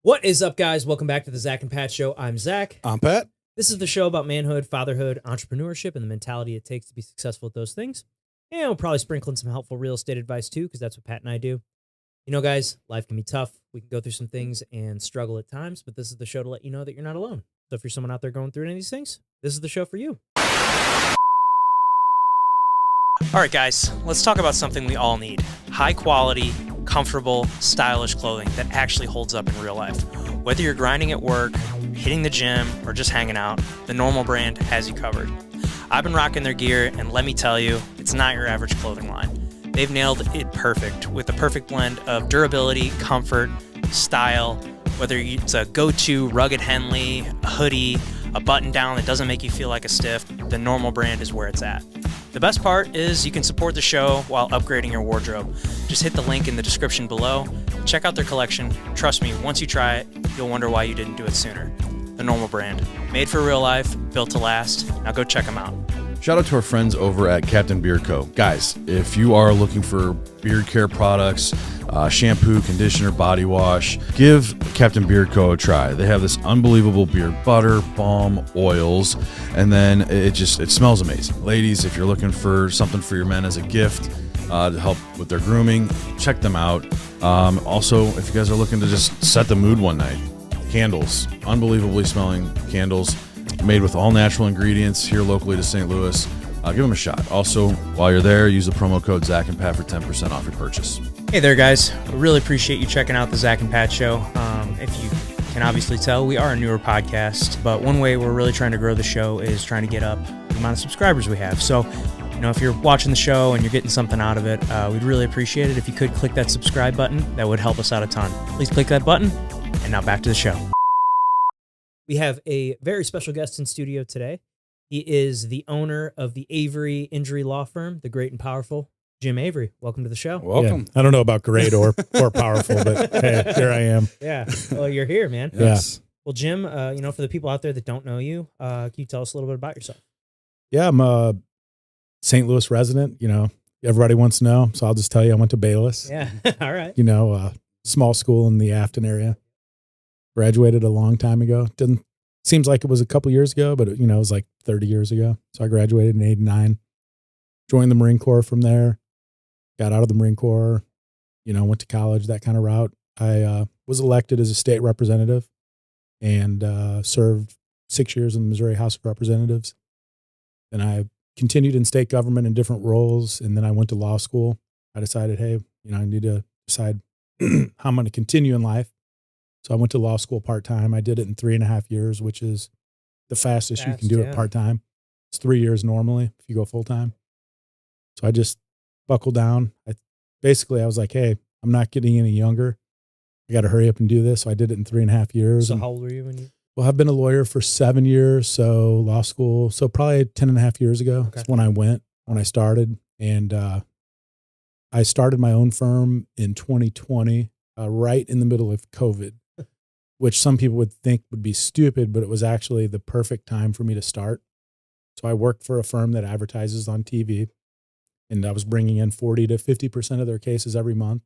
What is up, guys? Welcome back to the Zach and Pat Show. I'm Zach. I'm Pat. This is the show about manhood, fatherhood, entrepreneurship, and the mentality it takes to be successful at those things. And we'll probably sprinkle in some helpful real estate advice too, because that's what Pat and I do. You know, guys, life can be tough. We can go through some things and struggle at times, but this is the show to let you know that you're not alone. So if you're someone out there going through any of these things, this is the show for you. All right, guys, let's talk about something we all need. High quality, comfortable, stylish clothing that actually holds up in real life. Whether you're grinding at work, hitting the gym, or just hanging out, the Normal brand has you covered. I've been rocking their gear, and let me tell you, it's not your average clothing line. They've nailed it perfect with the perfect blend of durability, comfort, style, whether it's a go-to rugged Henley, a hoodie, a button-down that doesn't make you feel like a stiff, the Normal brand is where it's at. The best part is you can support the show while upgrading your wardrobe. Just hit the link in the description below. Check out their collection. Trust me, once you try it, you'll wonder why you didn't do it sooner. The Normal brand. Made for real life, built to last. Now go check them out. Shout out to our friends over at Captain Beard Co. Guys, if you are looking for beard care products, shampoo, conditioner, body wash, give Captain Beard Co. a try. They have this unbelievable beard butter, balm, oils, and then it smells amazing. Ladies, if you're looking for something for your men as a gift to help with their grooming, check them out. Also, if you guys are looking to just set the mood one night, candles, unbelievably smelling candles, made with all natural ingredients here locally to St. Louis. Give them a shot. Also, while you're there, use the promo code Zach and Pat for 10% off your purchase. Hey there, guys. We really appreciate you checking out the Zach and Pat Show. If you can obviously tell, we are a newer podcast, but one way we're really trying to grow the show is trying to get up the amount of subscribers we have. So, if you're watching the show and you're getting something out of it, we'd really appreciate it if you could click that subscribe button. That would help us out a ton. Please click that button. And now back to the show. We have a very special guest in studio today. He is the owner of the Avery injury law firm, the great and powerful Jim Avery. Welcome to the show. Welcome. Yeah, I don't know about great or powerful, but hey, here I am. Yeah. Well, you're here, man. Yes. Well, Jim, for the people out there that don't know you, can you tell us a little bit about yourself? Yeah, I'm a St. Louis resident. Everybody wants to know, so I'll just tell you I went to Bayless. Yeah. All right. Small school in the Afton area. Graduated a long time ago. Seems like it was a couple years ago, but it was like 30 years ago. So I graduated in 89. Joined the Marine Corps from there. Got out of the Marine Corps, went to college, that kind of route. I was elected as a state representative and served 6 years in the Missouri House of Representatives. Then I continued in state government in different roles, and then I went to law school. I decided, hey, I need to decide how I'm going to continue in life. So I went to law school part-time. I did it in 3.5 years, which is the fastest you can do it part-time. It's 3 years normally if you go full-time. So I just buckled down. I was like, hey, I'm not getting any younger. I got to hurry up and do this. So I did it in 3.5 years. So how old were you when you? Well, I've been a lawyer for 7 years. So law school. So probably 10.5 years ago. Okay. That's when I started. And I started my own firm in 2020, right in the middle of COVID, which some people would think would be stupid, but it was actually the perfect time for me to start. So I worked for a firm that advertises on TV, and I was bringing in 40 to 50% of their cases every month.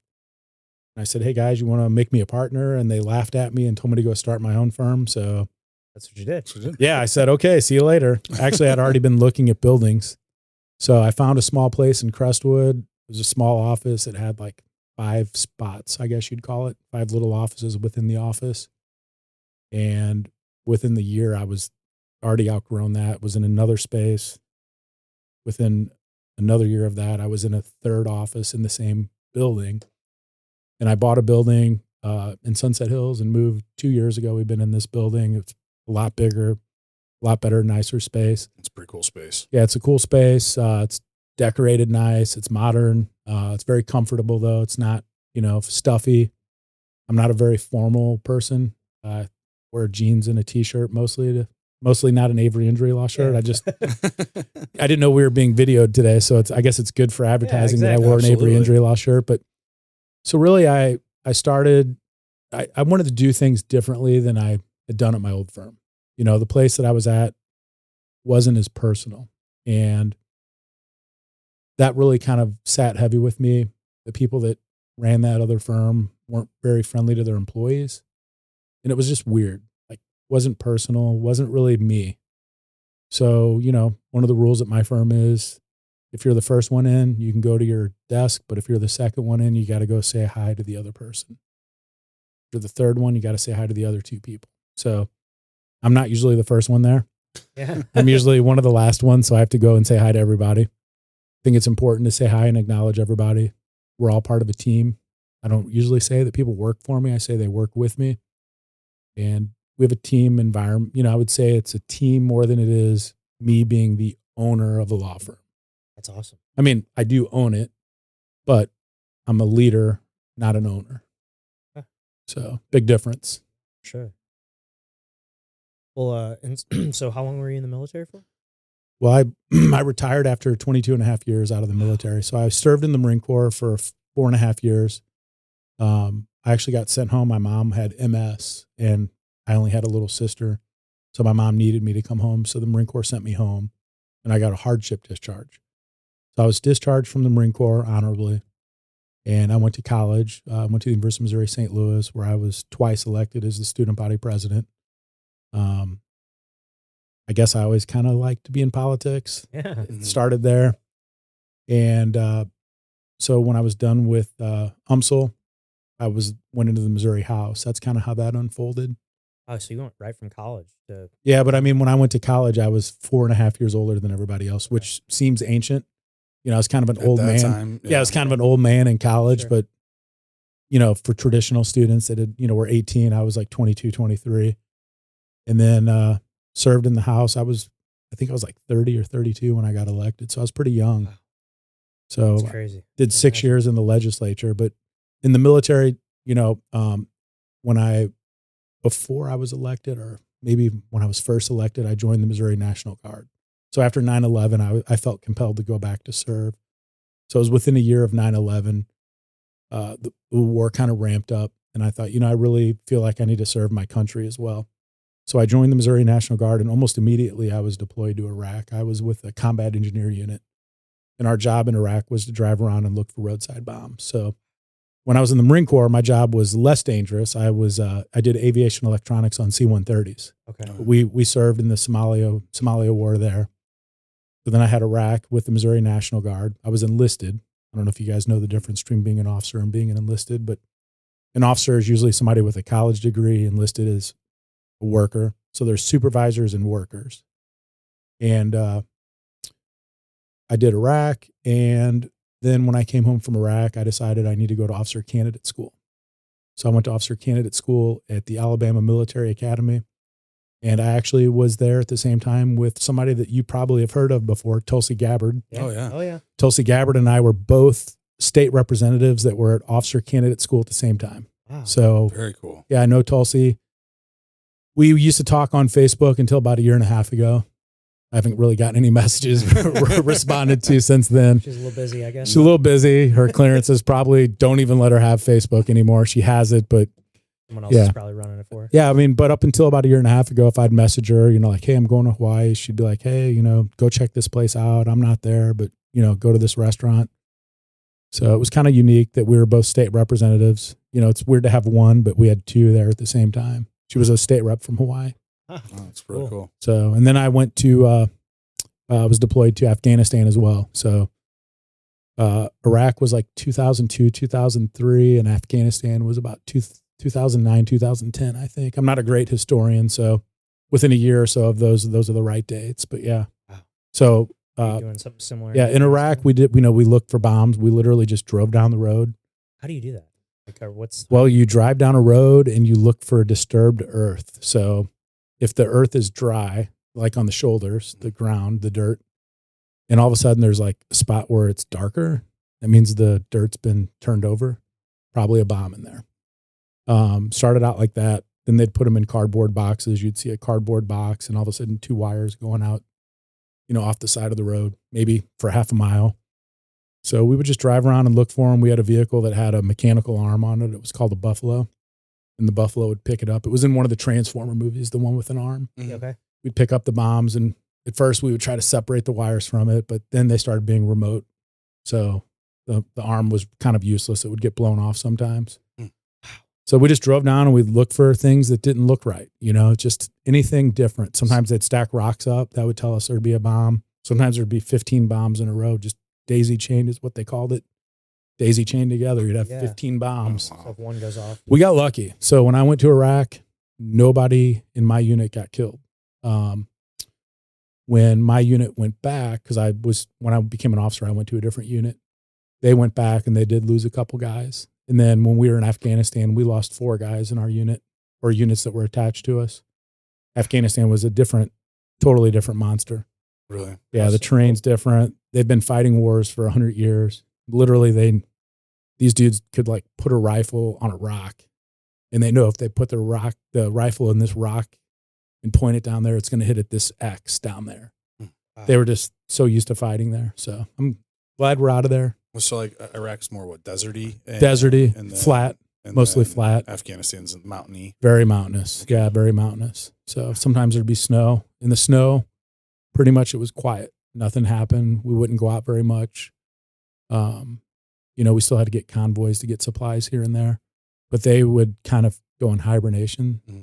And I said, hey guys, you want to make me a partner? And they laughed at me and told me to go start my own firm. So that's what you did. Yeah, I said, okay, see you later. Actually, I'd already been looking at buildings. So I found a small place in Crestwood. It was a small office. It had like 5 spots, I guess you'd call it, 5 little offices within the office. And within the year, I was already outgrown that, was in another space. Within another year of that, I was in a 3rd office in the same building. And I bought a building in Sunset Hills and moved 2 years ago. We've been in this building. It's a lot bigger, a lot better, nicer space. It's a pretty cool space. Yeah, it's a cool space. It's decorated nice. It's modern. It's very comfortable, though. It's not, stuffy. I'm not a very formal person. Wear jeans and a t-shirt mostly not an Avery injury law shirt. Yeah. I didn't know we were being videoed today. So I guess it's good for advertising that I wore an Avery injury law shirt. But so really I wanted to do things differently than I had done at my old firm. The place that I was at wasn't as personal, and that really kind of sat heavy with me. The people that ran that other firm weren't very friendly to their employees. And it was just weird. Like, wasn't personal, wasn't really me. So, one of the rules at my firm is if you're the first one in, you can go to your desk. But if you're the second one in, you got to go say hi to the other person. If you're the third one, you got to say hi to the other two people. So I'm not usually the first one there. Yeah. I'm usually one of the last ones. So I have to go and say hi to everybody. I think it's important to say hi and acknowledge everybody. We're all part of a team. I don't usually say that people work for me. I say they work with me. And we have a team environment. I would say it's a team more than it is me being the owner of a law firm. That's awesome. I mean, I do own it, but I'm a leader, not an owner. Huh. So big difference. Sure. Well, and so how long were you in the military for? Well, I retired after 22 and a half years out of the military. So I served in the Marine Corps for 4.5 years. I actually got sent home. My mom had MS and I only had a little sister. So my mom needed me to come home. So the Marine Corps sent me home and I got a hardship discharge. So I was discharged from the Marine Corps honorably. And I went to college. I went to the University of Missouri, St. Louis, where I was twice elected as the student body president. I guess I always kind of liked to be in politics. Yeah. It started there. And so when I was done with UMSL, I went into the Missouri House. That's kind of how that unfolded. Oh, so you went right from college to... Yeah, but I mean, when I went to college, I was 4.5 years older than everybody else, which seems ancient. I was kind of an old man. Time, I was kind of an old man in college, Sure. but, for traditional students that had, were 18, I was like 22, 23. And then served in the House. I think I was like 30 or 32 when I got elected. So I was pretty young. Wow. So That's crazy. did 6 years in the legislature, but in the military, before I was elected, or maybe when I was first elected, I joined the Missouri National Guard. So after 9/11, I felt compelled to go back to serve. So it was within a year of 9/11, the war kind of ramped up, and I thought, I really feel like I need to serve my country as well. So I joined the Missouri National Guard, and almost immediately I was deployed to Iraq. I was with a combat engineer unit, and our job in Iraq was to drive around and look for roadside bombs. So when I was in the Marine Corps, my job was less dangerous. I did aviation electronics on C-130s. Okay. We served in the Somalia war there. So then I had Iraq with the Missouri National Guard. I was enlisted. I don't know if you guys know the difference between being an officer and being an enlisted, but an officer is usually somebody with a college degree. Enlisted is a worker. So there's supervisors and workers. And I did Iraq. And then when I came home from Iraq, I decided I need to go to officer candidate school. So I went to officer candidate school at the Alabama Military Academy. And I actually was there at the same time with somebody that you probably have heard of before, Tulsi Gabbard. Yeah. Oh, yeah. Oh, yeah. Tulsi Gabbard and I were both state representatives that were at officer candidate school at the same time. Wow. So, Very cool. yeah, I know Tulsi. We used to talk on Facebook until about a year and a half ago. I haven't really gotten any messages responded to since then. She's a little busy, I guess. She's a little busy. Her clearances probably don't even let her have Facebook anymore. She has it, but Someone else is probably running it for her. yeah, I mean, but up until about a year and a half ago, if I'd message her, like, hey, I'm going to Hawaii, she'd be like, hey, go check this place out. I'm not there, but, go to this restaurant. So it was kind of unique that we were both state representatives. It's weird to have one, but we had two there at the same time. She was a state rep from Hawaii. Ah, Oh, that's really cool. So, and then I went to, I was deployed to Afghanistan as well. So Iraq was like 2002, 2003, and Afghanistan was about 2009, 2010, I think. I'm not a great historian, so within a year or so of those are the right dates. But yeah. Wow. So doing something similar. yeah, in Iraq we looked for bombs. We literally just drove down the road. How do you do that? Like, Well, you drive down a road and you look for disturbed earth. So if the earth is dry, like on the shoulders, the ground, the dirt, and all of a sudden there's like a spot where it's darker, that means the dirt's been turned over, probably a bomb in there. Started out like that. Then they'd put them in cardboard boxes. You'd see a cardboard box and all of a sudden 2 wires going out, off the side of the road, maybe for half a mile. So we would just drive around and look for them. We had a vehicle that had a mechanical arm on it. It was called a Buffalo, and the Buffalo would pick it up. It was in one of the Transformer movies, the one with an arm. Mhm. Okay. We'd pick up the bombs, and at first we would try to separate the wires from it, but then they started being remote. So the arm was kind of useless. It would get blown off sometimes. Mm. So we just drove down and we'd look for things that didn't look right, just anything different. Sometimes they'd stack rocks up. That would tell us there'd be a bomb. Sometimes there'd be 15 bombs in a row, just daisy chained is what they called it. Daisy chained together. You'd have 15 bombs. So if one goes off. We got lucky. So when I went to Iraq, nobody in my unit got killed. When my unit went back, because when I became an officer, I went to a different unit. They went back and they did lose a couple guys. And then when we were in Afghanistan, we lost 4 guys in our unit or units that were attached to us. Afghanistan was a totally different monster. Really? Yeah, the terrain's different. They've been fighting wars for 100 years. Literally, these dudes could like put a rifle on a rock, and they know if they put the rifle in this rock and point it down there, it's going to hit at this X down there. Wow. They were just so used to fighting there. So I'm glad we're out of there. So like Iraq's more deserty? Deserty, flat, mostly flat. Afghanistan's mountainy. Very mountainous. Yeah, very mountainous. So sometimes there'd be snow. In the snow, pretty much it was quiet. Nothing happened. We wouldn't go out very much. We still had to get convoys to get supplies here and there, but they would kind of go in hibernation. Mm-hmm.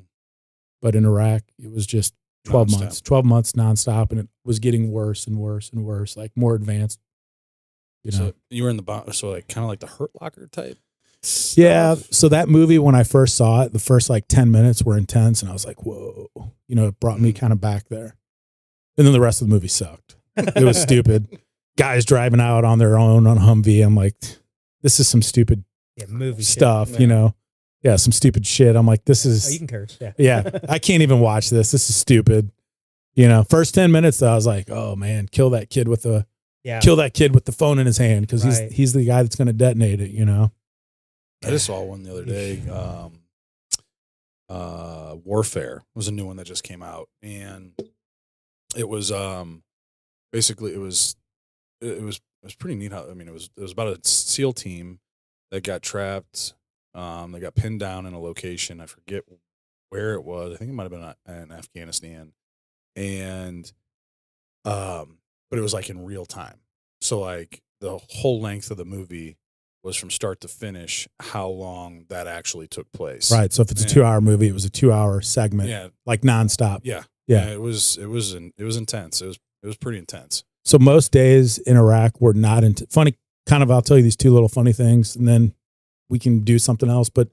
But in Iraq, it was just 12 months nonstop, and it was getting worse and worse and worse, like more advanced. So you were in the so like kind of like the Hurt Locker type. Yeah. So that movie, when I first saw it, the first like 10 minutes were intense, and I was like, whoa, it brought me kind of back there. And then the rest of the movie sucked. It was stupid. Guys driving out on their own on Humvee. I'm like, this is some stupid movie stuff, shit. Yeah, some stupid shit. I'm like, this is. Oh, you can curse. Yeah. Yeah. I can't even watch this. This is stupid. First 10 minutes, though, I was like, oh man, kill that kid with the phone in his hand, because he's the guy that's going to detonate it. I just saw one the other day. Warfare was a new one that just came out, and it was basically it was pretty neat. It was about a SEAL team that got trapped. They got pinned down in a location. I forget where it was. I think it might have been in Afghanistan, and but it was like in real time. So like the whole length of the movie was from start to finish how long that actually took place. Right. So if it's a 2-hour movie, it was a 2-hour segment. Yeah. Like nonstop. Yeah. Yeah. It was intense. It was pretty intense. So most days in Iraq were not funny. Kind of, I'll tell you these 2 little funny things, and then we can do something else. But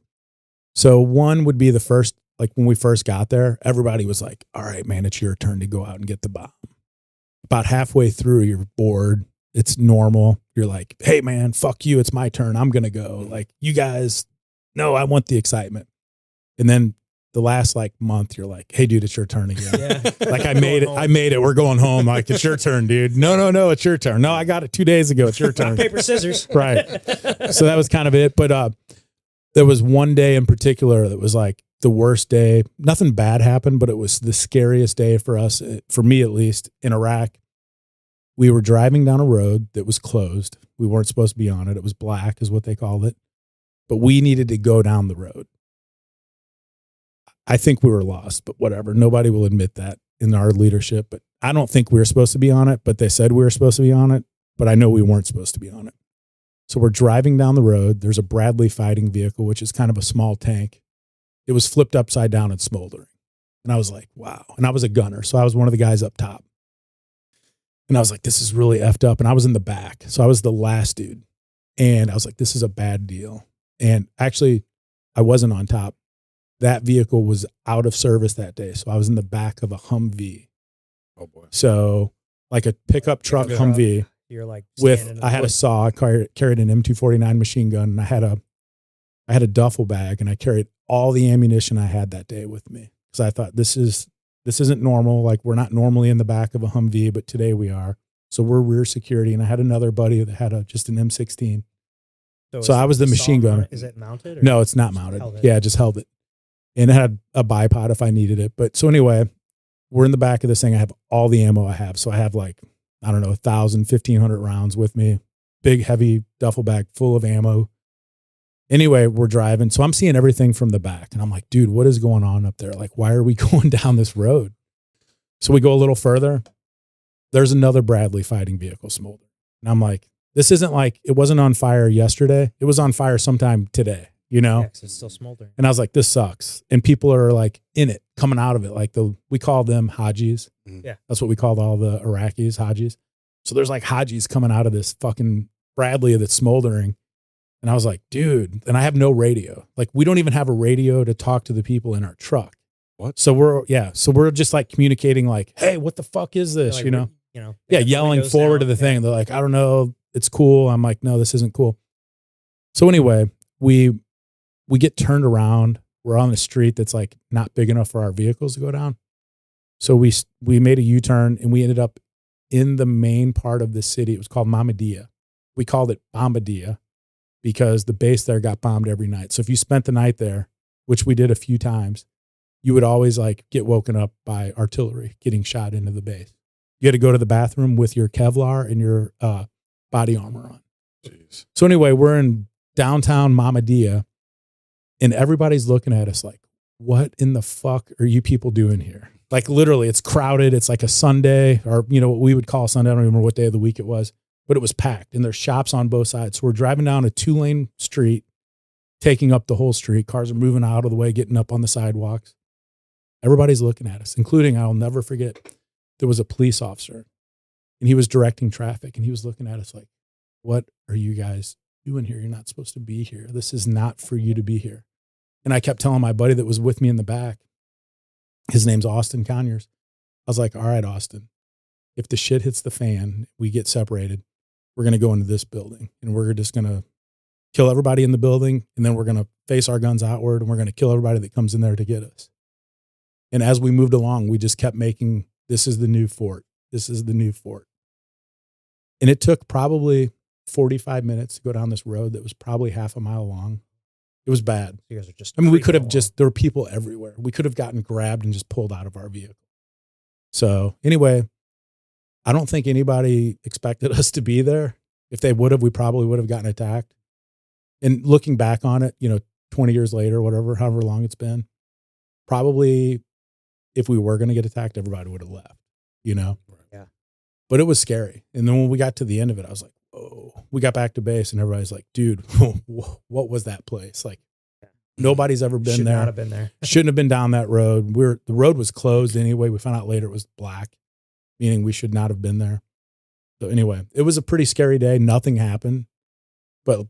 so one would be the first, like when we first got there, everybody was like, all right, man, it's your turn to go out and get the bomb. About halfway through, you're bored. It's normal. You're like, hey man, fuck you. It's my turn. I'm going to go. Like, you guys, no, I want the excitement. And then the last like month, you're like, hey dude, it's your turn again. Yeah. Like I made it. We're going home. Like, it's your turn, dude. No, it's your turn. No, I got it 2 days ago. It's your turn. Paper, scissors. Right. So that was kind of it. But there was one day in particular that was like the worst day. Nothing bad happened, but it was the scariest day for us, for me at least, in Iraq. We were driving down a road that was closed. We weren't supposed to be on it. It was black is what they called it. But we needed to go down the road. I think we were lost, but whatever. Nobody will admit that in our leadership. But I don't think we were supposed to be on it, but they said we were supposed to be on it. But I know we weren't supposed to be on it. So we're driving down the road. There's a Bradley fighting vehicle, which is kind of a small tank. It was flipped upside down and smoldering. And I was like, wow. And I was a gunner. So I was one of the guys up top. And I was like, this is really effed up. And I was in the back. So I was the last dude. And I was like, this is a bad deal. And actually, I wasn't on top. That vehicle was out of service that day. So I was in the back of a Humvee. Oh, boy. So like a pickup truck Humvee. You're like, I had a saw. I carried an M249 machine gun. And I had a duffel bag. And I carried all the ammunition I had that day with me. Because I thought, this isn't normal. Like, we're not normally in the back of a Humvee, but today we are. So we're rear security. And I had another buddy that had just an M16. So I was the machine gunner. Is it mounted? Or no, it's not mounted. Yeah, I just held it. And it had a bipod if I needed it. But so anyway, we're in the back of this thing. I have all the ammo I have. So I have like, I don't know, 1,000, 1,500 rounds with me. Big, heavy duffel bag full of ammo. Anyway, we're driving. So I'm seeing everything from the back. And I'm like, dude, what is going on up there? Like, why are we going down this road? So we go a little further. There's another Bradley fighting vehicle smoldering. And I'm like, this isn't like, it wasn't on fire yesterday. It was on fire sometime today. you know? Yeah, 'cause it's still smoldering. And I was like, this sucks. And people are like in it, coming out of it. Like we call them Hajis. Yeah. That's what we called all the Iraqis, Hajis. So there's like Hajis coming out of this fucking Bradley that's smoldering. And I was like, dude, and I have no radio. Like we don't even have a radio to talk to the people in our truck. What? So we're just like communicating like, hey, what the fuck is this? Like, you know? yeah, Yelling windows forward down. to the thing. They're like, I don't know. It's cool. I'm like, no, this isn't cool. So anyway, we get turned around. We're on the street that's like not big enough for our vehicles to go down. So we made a U-turn and we ended up in the main part of the city. It was called Mahmudiya. We called it Bombadilla because the base there got bombed every night. So if you spent the night there, which we did a few times, you would always like get woken up by artillery getting shot into the base. You had to go to the bathroom with your Kevlar and your body armor on. Jeez. So anyway, we're in downtown Mahmudiya and everybody's looking at us like, what in the fuck are you people doing here? Like literally it's crowded. It's like a Sunday or, you know, what we would call Sunday. I don't remember what day of the week it was, but it was packed and there's shops on both sides. So we're driving down a 2-lane street, taking up the whole street. Cars are moving out of the way, getting up on the sidewalks. Everybody's looking at us, including, I'll never forget, there was a police officer and he was directing traffic and he was looking at us like, what are you guys doing here? You're not supposed to be here. This is not for you to be here. And I kept telling my buddy that was with me in the back, his name's Austin Conyers. I was like, all right, Austin, if the shit hits the fan, we get separated, we're going to go into this building and we're just going to kill everybody in the building. And then we're going to face our guns outward and we're going to kill everybody that comes in there to get us. And as we moved along, we just kept making, this is the new fort. This is the new fort. And it took probably 45 minutes to go down this road that was probably half a mile long. It was bad. You guys are just. I mean, we creeping could have along. just, there were people everywhere. We could have gotten grabbed and just pulled out of our vehicle. So anyway, I don't think anybody expected us to be there. If they would have, we probably would have gotten attacked. And looking back on it, 20 years later, whatever, however long it's been, probably if we were going to get attacked, everybody would have left, Yeah. But it was scary. And then when we got to the end of it, I was like, oh, we got back to base and everybody's like, dude, what was that place? Like nobody's ever been Should there. not have been there. Shouldn't have been down that road. The road was closed anyway. We found out later it was black, meaning we should not have been there. So anyway, it was a pretty scary day. Nothing happened, but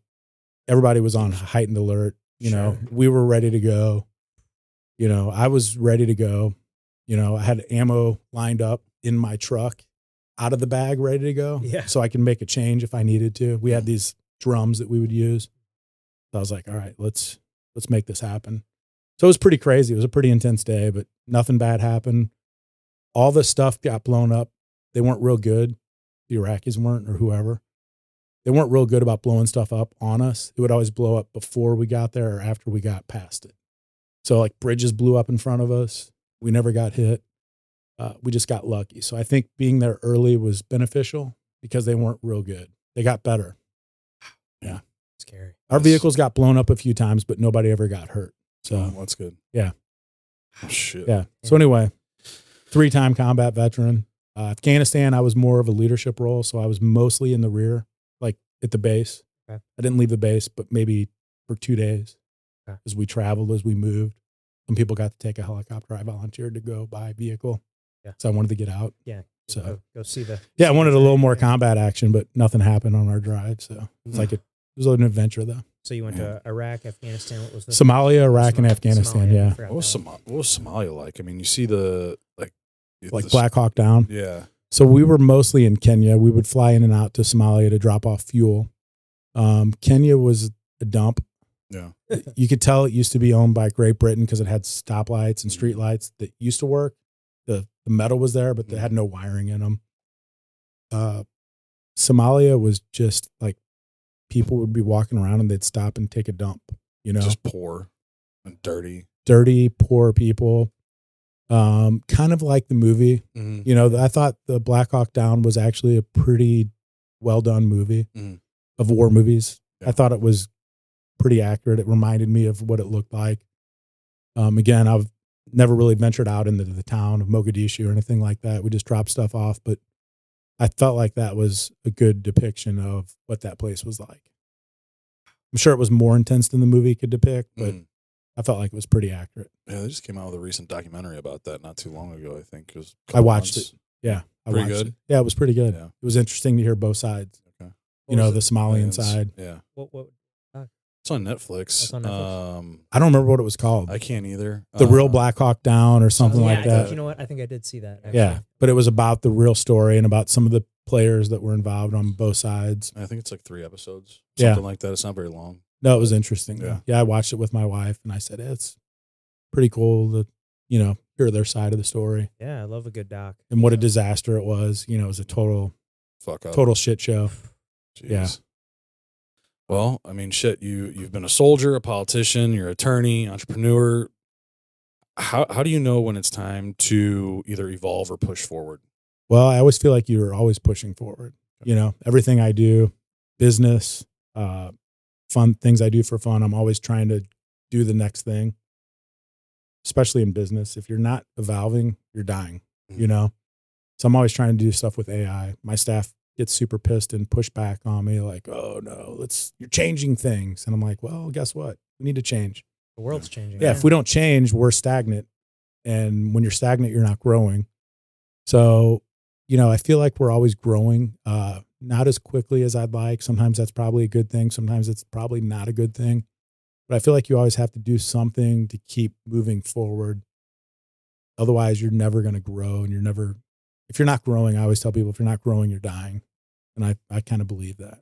everybody was on heightened alert. Sure. We were ready to go. I was ready to go. I had ammo lined up in my truck out of the bag, ready to go. Yeah. So I can make a change if I needed to. We had these drums that we would use. So I was like, all right, let's make this happen. So it was pretty crazy. It was a pretty intense day, but nothing bad happened. All the stuff got blown up. They weren't real good. The Iraqis weren't, or whoever. They weren't real good about blowing stuff up on us. It would always blow up before we got there or after we got past it. So like bridges blew up in front of us. We never got hit. We just got lucky. So I think being there early was beneficial because they weren't real good. They got better. Yeah. Scary. Our vehicles got blown up a few times, but nobody ever got hurt. So Oh, that's good. Yeah. Oh, shit. yeah. So anyway, 3-time combat veteran. Afghanistan, I was more of a leadership role. So I was mostly in the rear, like at the base. Okay. I didn't leave the base, but maybe for 2 days as we traveled, as we moved. Some people got to take a helicopter. I volunteered to go by vehicle. Yeah. So I wanted to get out. Yeah. So Go see the. yeah, I wanted a little more combat action, but nothing happened on our drive. So it's like it was an adventure though. So you went to Iraq, Afghanistan. What was the Somalia, Iraq, and Afghanistan. Somalia, I Yeah. forgot What was, that one. what was Somalia like? I mean, you see the Like Black Hawk Down. Yeah. So we were mostly in Kenya. We would fly in and out to Somalia to drop off fuel. Kenya was a dump. Yeah. You could tell it used to be owned by Great Britain because it had stoplights and street lights that used to work. The metal was there, but they had no wiring in them. Somalia was just like people would be walking around and they'd stop and take a dump, Just poor and dirty. dirty, poor people. Kind of like the movie. Mm-hmm. I thought the Black Hawk Down was actually a pretty well done movie Mhm. of war movies. Yeah. I thought it was pretty accurate. It reminded me of what it looked like. Again, I've never really ventured out into the town of Mogadishu or anything like that. We just dropped stuff off, but I felt like that was a good depiction of what that place was like. I'm sure it was more intense than the movie could depict, but Mm. I felt like it was pretty accurate. Yeah, they just came out with a recent documentary about that not too long ago. I think it was. I watched it. Yeah, I Pretty watched good? it. Yeah, it was pretty good. Yeah. It was interesting to hear both sides. Okay. You know, was the it? Somalian It's- side. Yeah, What? it's on Netflix. It's on Netflix? I don't remember what it was called. I can't either. The Real Black Hawk Down or something yeah, like I that. think, you know what? I think I did see that. Actually. Yeah, but it was about the real story and about some of the players that were involved on both sides. I think it's like 3 episodes, Yeah. something like that. It's not very long. No, it was interesting. Yeah. Yeah, I watched it with my wife, and I said it's pretty cool to, you know, hear their side of the story Yeah, I love a good doc. and what a disaster it was. You know, it was a total Fuck up. shit show. Jeez. Yeah. Well, I mean, shit. You've been a soldier, a politician, you're an attorney, entrepreneur. How do you know when it's time to either evolve or push forward? Well, I always feel like you're always pushing forward. You know, everything I do, business, fun things I do for fun, I'm always trying to do the next thing. Especially in business, if you're not evolving, you're dying. You know, so I'm always trying to do stuff with AI. My staff gets super pissed and push back on me, like, "Oh no, you're changing things," and I'm like, "Well, guess what? We need to change." The world's changing. Yeah, if we don't change, we're stagnant. And when you're stagnant, you're not growing. So, you know, I feel like we're always growing, not as quickly as I'd like. Sometimes that's probably a good thing. Sometimes it's probably not a good thing. But I feel like you always have to do something to keep moving forward. Otherwise, you're never going to grow. And if you're not growing, I always tell people, if you're not growing, you're dying. And I kind of believe that.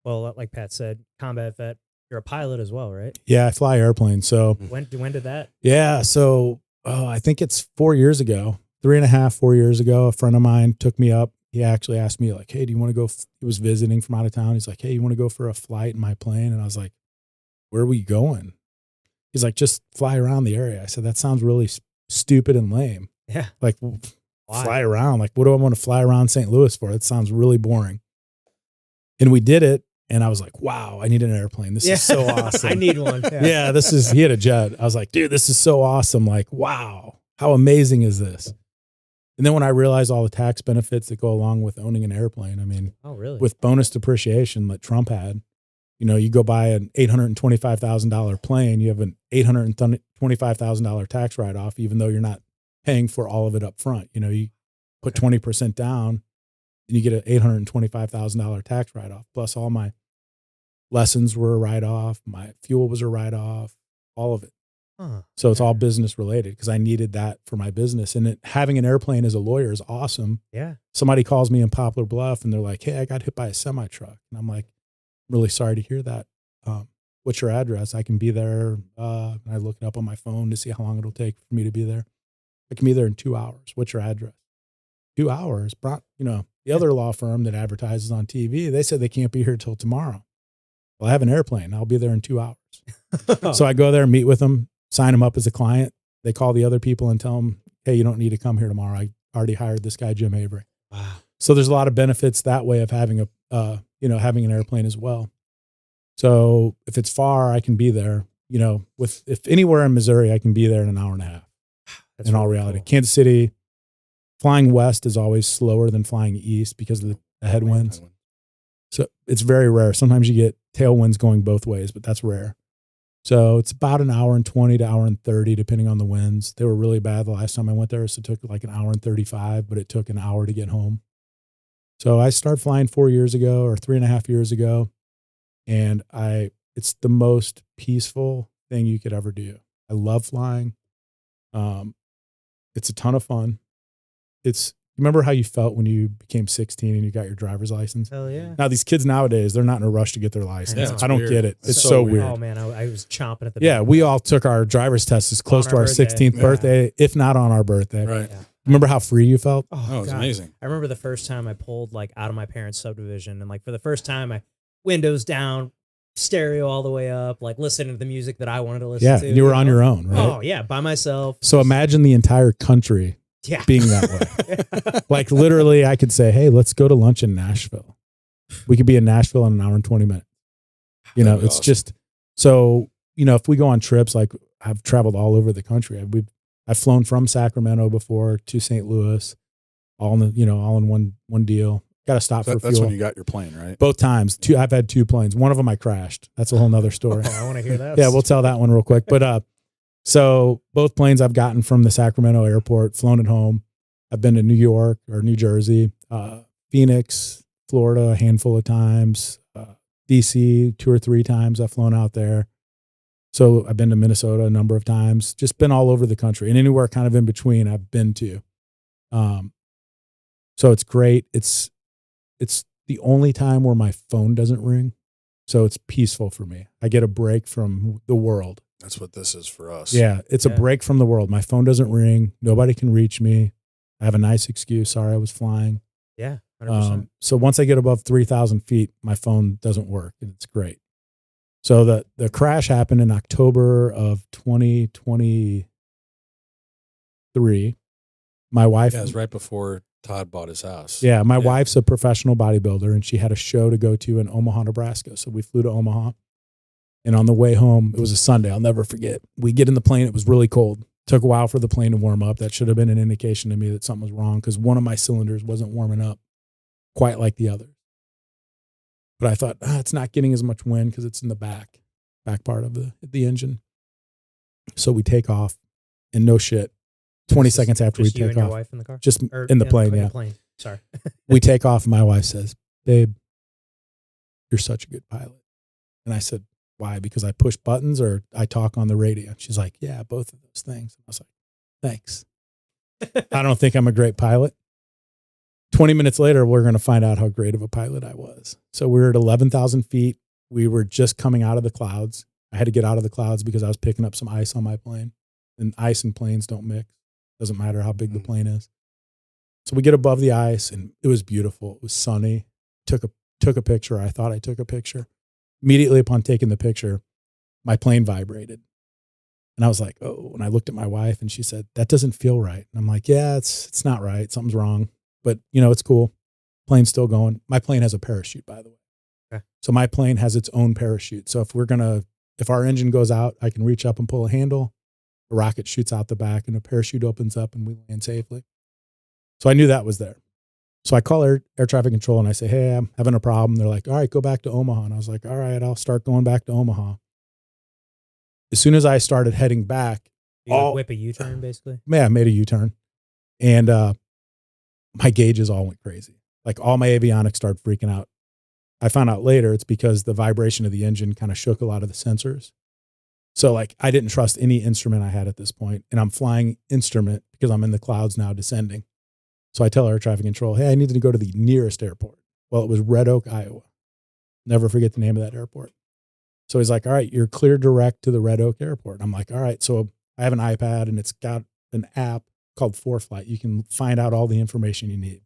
Well, like Pat said, combat vet. You're a pilot as well, right? Yeah, I fly airplanes. So When did that? yeah. So, I think it's 4 years ago, 3.5, 4 years ago, a friend of mine took me up. He actually asked me like, "Hey, do you want to go?" He was visiting from out of town. He's like, "Hey, you want to go for a flight in my plane?" And I was like, "Where are we going?" He's like, "Just fly around the area." I said, "That sounds really stupid and lame. Yeah. Like Why? fly around. Like, what do I want to fly around St. Louis for? It sounds really boring." And we did it. And I was like, "Wow, I need an airplane. This is so awesome." I need one. Yeah. Yeah, he had a jet. I was like, "Dude, this is so awesome. Like, wow, how amazing is this?" And then when I realized all the tax benefits that go along with owning an airplane, I mean, Oh, really? with bonus depreciation that Trump had, you know, you go buy an $825,000 plane, you have an $825,000 tax write-off, even though you're not paying for all of it up front. You know, you put 20% down and you get an $825,000 tax write-off. Plus all my lessons were a write-off, my fuel was a write-off, all of it. Huh. So it's all business related because I needed that for my business. And having an airplane as a lawyer is awesome. Yeah. Somebody calls me in Poplar Bluff and they're like, "Hey, I got hit by a semi truck." And I'm like, "I'm really sorry to hear that. What's your address? I can be there." And I look it up on my phone to see how long it'll take for me to be there. I can be there in 2 hours. What's your address? 2 hours. You know, the other law firm that advertises on TV, they said they can't be here till tomorrow. Well, I have an airplane. I'll be there in 2 hours. So I go there, meet with them, sign them up as a client. They call the other people and tell them, "Hey, you don't need to come here tomorrow. I already hired this guy, Jim Avery." Wow. So there's a lot of benefits that way of having having an airplane as well. So if it's far, I can be there, you know, if anywhere in Missouri, I can be there in an hour and a half. That's In all really reality, cool. Kansas City, flying west is always slower than flying east because of the headwinds. So it's very rare. Sometimes you get tailwinds going both ways, but that's rare. So it's about an hour and 20 to hour and 30, depending on the winds. They were really bad the last time I went there. So it took like an hour and 35, but it took an hour to get home. So I started flying 4 years ago or 3.5 years ago. And it's the most peaceful thing you could ever do. I love flying. It's a ton of fun. Remember how you felt when you became 16 and you got your driver's license? Hell yeah. Now these kids nowadays, they're not in a rush to get their license. Yeah, it's I don't weird. get it. It's It's so so weird. weird. Oh man, I was chomping at the Yeah, bit. we all took our driver's test as close On to our our birthday. 16th Yeah. birthday, if not on our birthday. Right. Yeah. Remember how free you felt? Oh, it was God. amazing. I remember the first time I pulled like out of my parents' subdivision, and like for the first time, I windows down, stereo all the way up, like listening to the music that I wanted to listen Yeah, to. and you were on your own, right? Oh yeah, by myself. So imagine the entire country Yeah. being that way. Like literally, I could say, "Hey, let's go to lunch in Nashville." We could be in Nashville in an hour and 20 minutes. You know, That'd be it's awesome. just so, you know, if we go on trips, like I've traveled all over the country. I've flown from Sacramento before to St. Louis, all in one deal. Got to stop So for that's fuel. when you got your plane, right? Both times. I've had 2 planes. One of them I crashed. That's a whole nother story. Oh, I want to hear that. Yeah, we'll tell that one real quick. But so both planes I've gotten from the Sacramento airport, flown it home. I've been to New York or New Jersey, Phoenix, Florida a handful of times, DC 2 or 3 times I've flown out there. So I've been to Minnesota a number of times, just been all over the country and anywhere kind of in between I've been to. So it's great. It's the only time where my phone doesn't ring. So it's peaceful for me. I get a break from the world. That's what this is for us. Yeah, it's a break from the world. My phone doesn't ring. Nobody can reach me. I have a nice excuse. Sorry, I was flying. Yeah, 100%. So once I get above 3,000 feet, my phone doesn't work, and it's great. So the crash happened in October of 2023. My wife. Yeah, it was right before Todd bought his house. Yeah, my wife's a professional bodybuilder, and she had a show to go to in Omaha, Nebraska. So we flew to Omaha. And on the way home, it was a Sunday. I'll never forget. We get in the plane. It was really cold. Took a while for the plane to warm up. That should have been an indication to me that something was wrong because one of my cylinders wasn't warming up quite like the other. But I thought, it's not getting as much wind because it's in the back part of the engine. So we take off, and no shit, 20 seconds after we Just you take and your off, wife in the car? just Or in the plane, in yeah. the plane. Sorry. We take off, and my wife says, "Babe, you're such a good pilot." And I said, "Why? Because I push buttons or I talk on the radio?" She's like, "Yeah, both of those things." I was like, "Thanks." I don't think I'm a great pilot. 20 minutes later, we're going to find out how great of a pilot I was. So we were at 11,000 feet. We were just coming out of the clouds. I had to get out of the clouds because I was picking up some ice on my plane. And ice and planes don't mix. Doesn't matter how big the plane is. So we get above the ice, and it was beautiful. It was sunny. Took a picture. I thought I took a picture. Immediately upon taking the picture, my plane vibrated. And I was like, oh, and I looked at my wife, and she said, "That doesn't feel right." And I'm like, yeah, it's not right. Something's wrong. But, it's cool. Plane's still going. My plane has a parachute, by the way. Okay. So my plane has its own parachute. So if our engine goes out, I can reach up and pull a handle. The rocket shoots out the back, and a parachute opens up, and we land safely. So I knew that was there. So I call air traffic control, and I say, "Hey, I'm having a problem." They're like, "All right, go back to Omaha." And I was like, "All right, I'll start going back to Omaha." As soon as I started heading back, You like whip a U-turn, basically? yeah, I made a U-turn, and my gauges all went crazy. Like all my avionics started freaking out. I found out later it's because the vibration of the engine kind of shook a lot of the sensors. So like I didn't trust any instrument I had at this point, and I'm flying instrument because I'm in the clouds now descending. So I tell air traffic control, "Hey, I needed to go to the nearest airport." Well, it was Red Oak, Iowa. Never forget the name of that airport. So he's like, "All right, you're clear direct to the Red Oak airport." I'm like, "All right." So I have an iPad, and it's got an app called ForeFlight. You can find out all the information you need.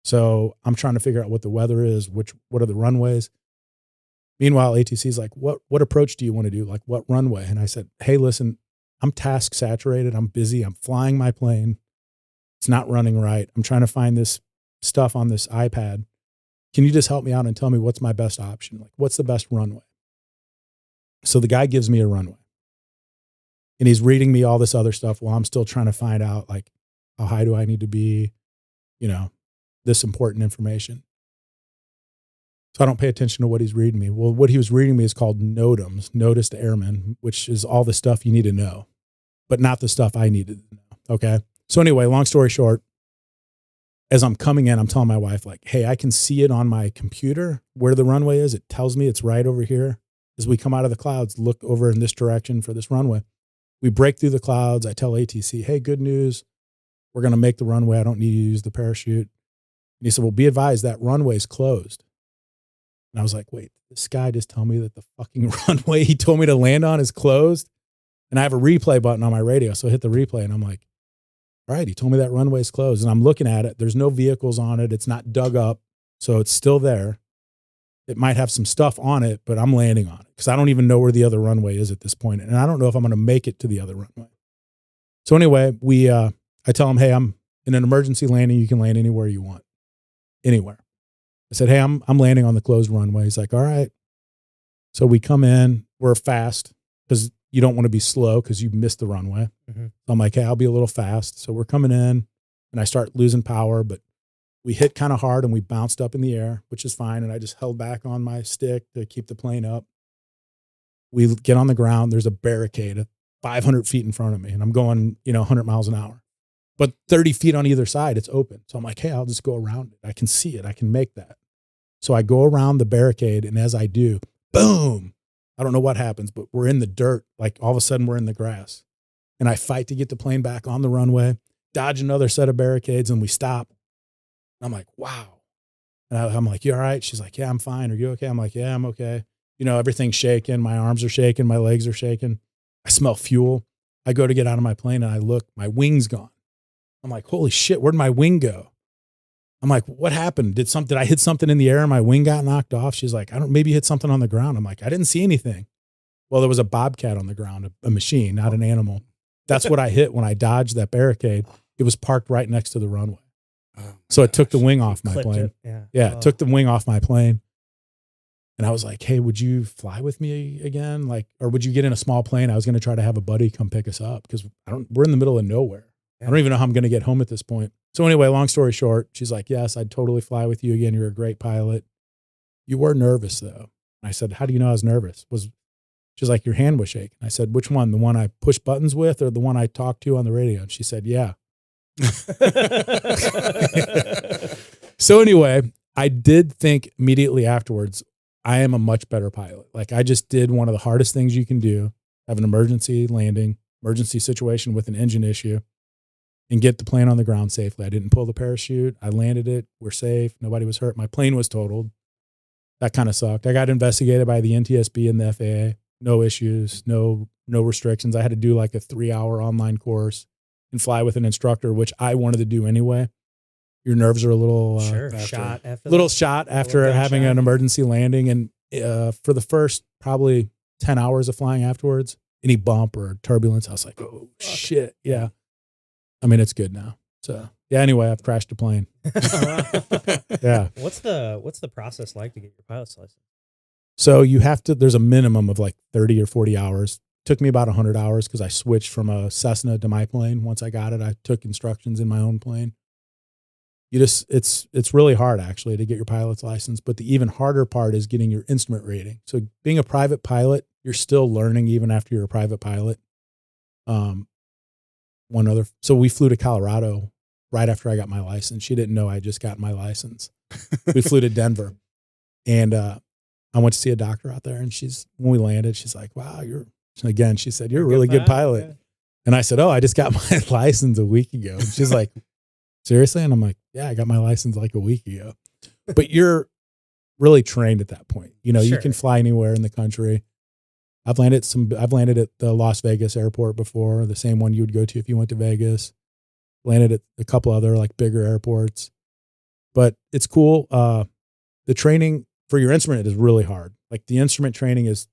So I'm trying to figure out what the weather is, what are the runways. Meanwhile, ATC is like, what approach do you want to do? Like what runway? And I said, "Hey, listen, I'm task saturated. I'm busy. I'm flying my plane. It's not running right. I'm trying to find this stuff on this iPad. Can you just help me out and tell me what's my best option? Like what's the best runway?" So the guy gives me a runway, and he's reading me all this other stuff while I'm still trying to find out like how high do I need to be, this important information. So I don't pay attention to what he's reading me. Well, what he was reading me is called NOTAMs, Notice to Airmen, which is all the stuff you need to know, but not the stuff I needed to know. Okay. So anyway, long story short, as I'm coming in, I'm telling my wife like, "Hey, I can see it on my computer where the runway is. It tells me it's right over here. As we come out of the clouds, look over in this direction for this runway." We break through the clouds. I tell ATC, "Hey, good news. We're going to make the runway. I don't need you to use the parachute." And he said, "Well, be advised that runway's closed." And I was like, "Wait, this guy just told me that the fucking runway he told me to land on is closed?" And I have a replay button on my radio. So I hit the replay, and I'm like, "All right, he told me that runway's closed." And I'm looking at it. There's no vehicles on it. It's not dug up. So it's still there. It might have some stuff on it, but I'm landing on it because I don't even know where the other runway is at this point. And I don't know if I'm going to make it to the other runway. So anyway, I tell him, "Hey, I'm in an emergency landing. You can land anywhere you want. Anywhere." I said, "Hey, I'm landing on the closed runway." He's like, "All right." So we come in, we're fast because you don't want to be slow because you missed the runway. Mm-hmm. So I'm like, "Hey, I'll be a little fast." So we're coming in, and I start losing power, but We hit kind of hard and we bounced up in the air, which is fine. And I just held back on my stick to keep the plane up. We get on the ground. There's a barricade 500 feet in front of me, and I'm going, 100 miles an hour. But 30 feet on either side, it's open. So I'm like, hey, I'll just go around it. I can see it. I can make that. So I go around the barricade, and as I do, boom, I don't know what happens, but we're in the dirt. Like all of a sudden we're in the grass. And I fight to get the plane back on the runway, dodge another set of barricades, and we stop. I'm like, wow. And I'm like, you all right? She's like, yeah, I'm fine. Are you okay? I'm like, yeah, I'm okay. Everything's shaking. My arms are shaking. My legs are shaking. I smell fuel. I go to get out of my plane and I look, my wing's gone. I'm like, holy shit, where'd my wing go? I'm like, what happened? Did I hit something in the air and my wing got knocked off? She's like, maybe you hit something on the ground. I'm like, I didn't see anything. Well, there was a bobcat on the ground, a machine, not an animal. That's what I hit when I dodged that barricade. It was parked right next to the runway. So it took the wing off my plane. Yeah, it took the wing off my plane. And I was like, hey, would you fly with me again? Or would you get in a small plane? I was going to try to have a buddy come pick us up because we're in the middle of nowhere. I don't even know how I'm going to get home at this point. So anyway, long story short, she's like, yes, I'd totally fly with you again. You're a great pilot. You were nervous though. And I said, how do you know I was nervous? She's like, your hand was shaking. I said, which one? The one I push buttons with or the one I talked to on the radio? And she said, yeah. So anyway, I did think immediately afterwards, I am a much better pilot. I just did one of the hardest things you can do, have an emergency landing, emergency situation with an engine issue, and get the plane on the ground safely. I didn't pull the parachute. I landed it. We're safe. Nobody was hurt. My plane was totaled. That kind of sucked. I got investigated by the NTSB and the FAA. No issues, no restrictions. I had to do a 3-hour online course and fly with an instructor, which I wanted to do anyway. Your nerves are a little shot after having an emergency landing. And for the first probably 10 hours of flying afterwards, any bump or turbulence, I was like, oh shit. Yeah. I mean, it's good now. So yeah, anyway, I've crashed a plane. Yeah. What's the process like to get your pilot's license? So there's a minimum of 30 or 40 hours. Took me about 100 hours because I switched from a Cessna to my plane. Once I got it, I took instructions in my own plane. It's really hard actually to get your pilot's license, but the even harder part is getting your instrument rating. So being a private pilot, you're still learning even after you're a private pilot. So we flew to Colorado right after I got my license. She didn't know I just got my license. We flew to Denver, and I went to see a doctor out there. And when we landed, she's like, "Wow, she said you're a really good pilot." Yeah. And I said, "Oh, I just got my license a week ago." And she's like, seriously? And I'm like, yeah, I got my license a week ago. But you're really trained at that point. Sure. You can fly anywhere in the country. I've landed at the Las Vegas airport before, the same one you would go to if you went to Vegas. Landed at a couple other bigger airports. But it's cool. The training for your instrument is really hard. The instrument training is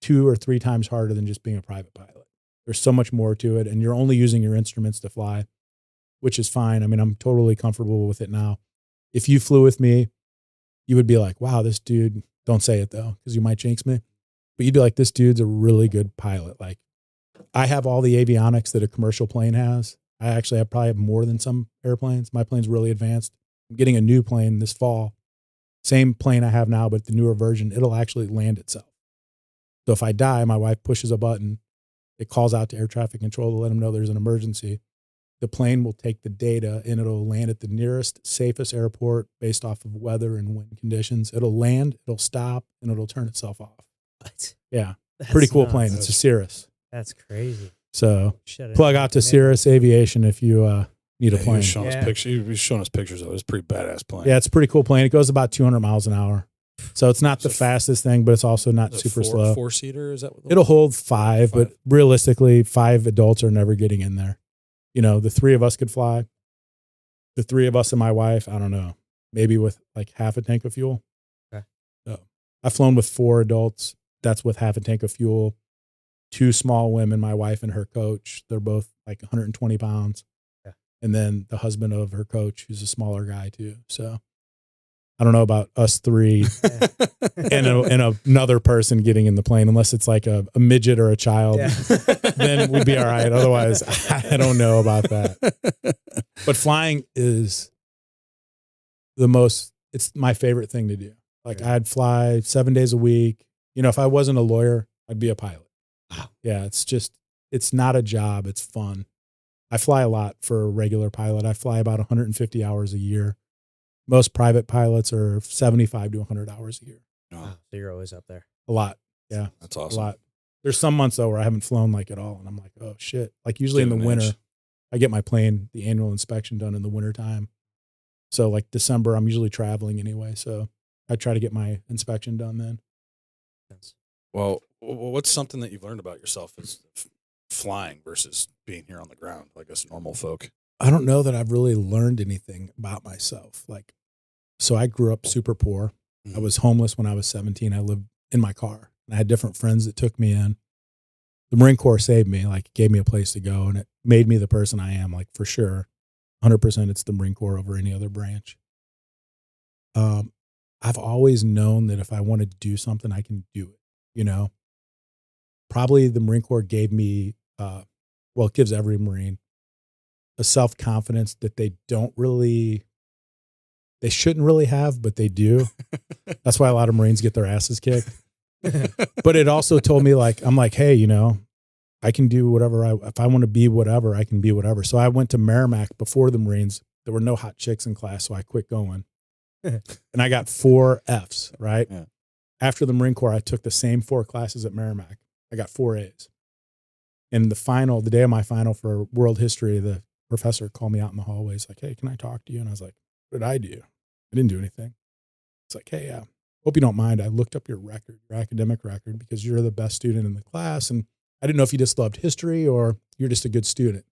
2 or 3 times harder than just being a private pilot. There's so much more to it, and you're only using your instruments to fly, which is fine. I mean, I'm totally comfortable with it now. If you flew with me, you would be like, wow, this dude, don't say it though, because you might jinx me. But you'd be like, this dude's a really good pilot. I have all the avionics that a commercial plane has. I actually probably have more than some airplanes. My plane's really advanced. I'm getting a new plane this fall. Same plane I have now, but the newer version, it'll actually land itself. So if I die, my wife pushes a button. It calls out to air traffic control to let them know there's an emergency. The plane will take the data and it'll land at the nearest, safest airport based off of weather and wind conditions. It'll land, it'll stop, and it'll turn itself off. What? Yeah. Pretty cool plane. It's a Cirrus. That's crazy. So plug out to Cirrus Aviation if you need a plane. He was showing us pictures of it. It's a pretty badass plane. Yeah, it's a pretty cool plane. It goes about 200 miles an hour. So it's not the fastest thing, but it's also not super slow. 4-seater? Is that what it'll hold 5, but realistically, 5 adults are never getting in there. The 3 of us could fly. The 3 of us and my wife, I don't know, maybe with half a tank of fuel. Okay. So I've flown with 4 adults. That's with half a tank of fuel. 2 small women, my wife and her coach. They're both 120 pounds. Yeah. And then the husband of her coach, who's a smaller guy too. So I don't know about us 3 and another person getting in the plane, unless it's a midget or a child. Yeah. Then we'd be all right. Otherwise, I don't know about that. But flying is it's my favorite thing to do. Like I'd fly 7 days a week. You know, if I wasn't a lawyer, I'd be a pilot. Wow. Yeah. It's not a job. It's fun. I fly a lot for a regular pilot. I fly about 150 hours a year. Most private pilots are 75 to 100 hours a year. Wow. So you're always up there. A lot. Yeah. That's awesome. A lot. There's some months though where I haven't flown like at all. And I'm like, oh shit. Like usually in the winter, I get my plane, the annual inspection done in the winter time. So like December, I'm usually traveling anyway. So I try to get my inspection done then. Well, what's something that you've learned about yourself as flying versus being here on the ground, like us normal folk? I don't know that I've really learned anything about myself. Like, so I grew up super poor. I was homeless when I was 17. I lived in my car. And I had different friends that took me in. The Marine Corps saved me, like gave me a place to go, and it made me the person I am, like for sure. 100% it's the Marine Corps over any other branch. I've always known that if I want to do something, I can do it, you know? Probably the Marine Corps gave me, it gives every Marine a self-confidence that they shouldn't really have, but they do. That's why a lot of Marines get their asses kicked. But it also told me I'm like, hey, you know, I can do whatever if I want to be whatever, I can be whatever. So I went to Merrimack before the Marines. There were no hot chicks in class. So I quit going and I got 4 Fs, right? Yeah. After the Marine Corps, I took the same 4 classes at Merrimack. I got 4 A's. And the day of my final for world history, the professor called me out in the hallways like, hey, can I talk to you? And I was like, what did I do? I didn't do anything. It's like, hey, hope you don't mind. I looked up your record, your academic record, because you're the best student in the class. And I didn't know if you just loved history or you're just a good student.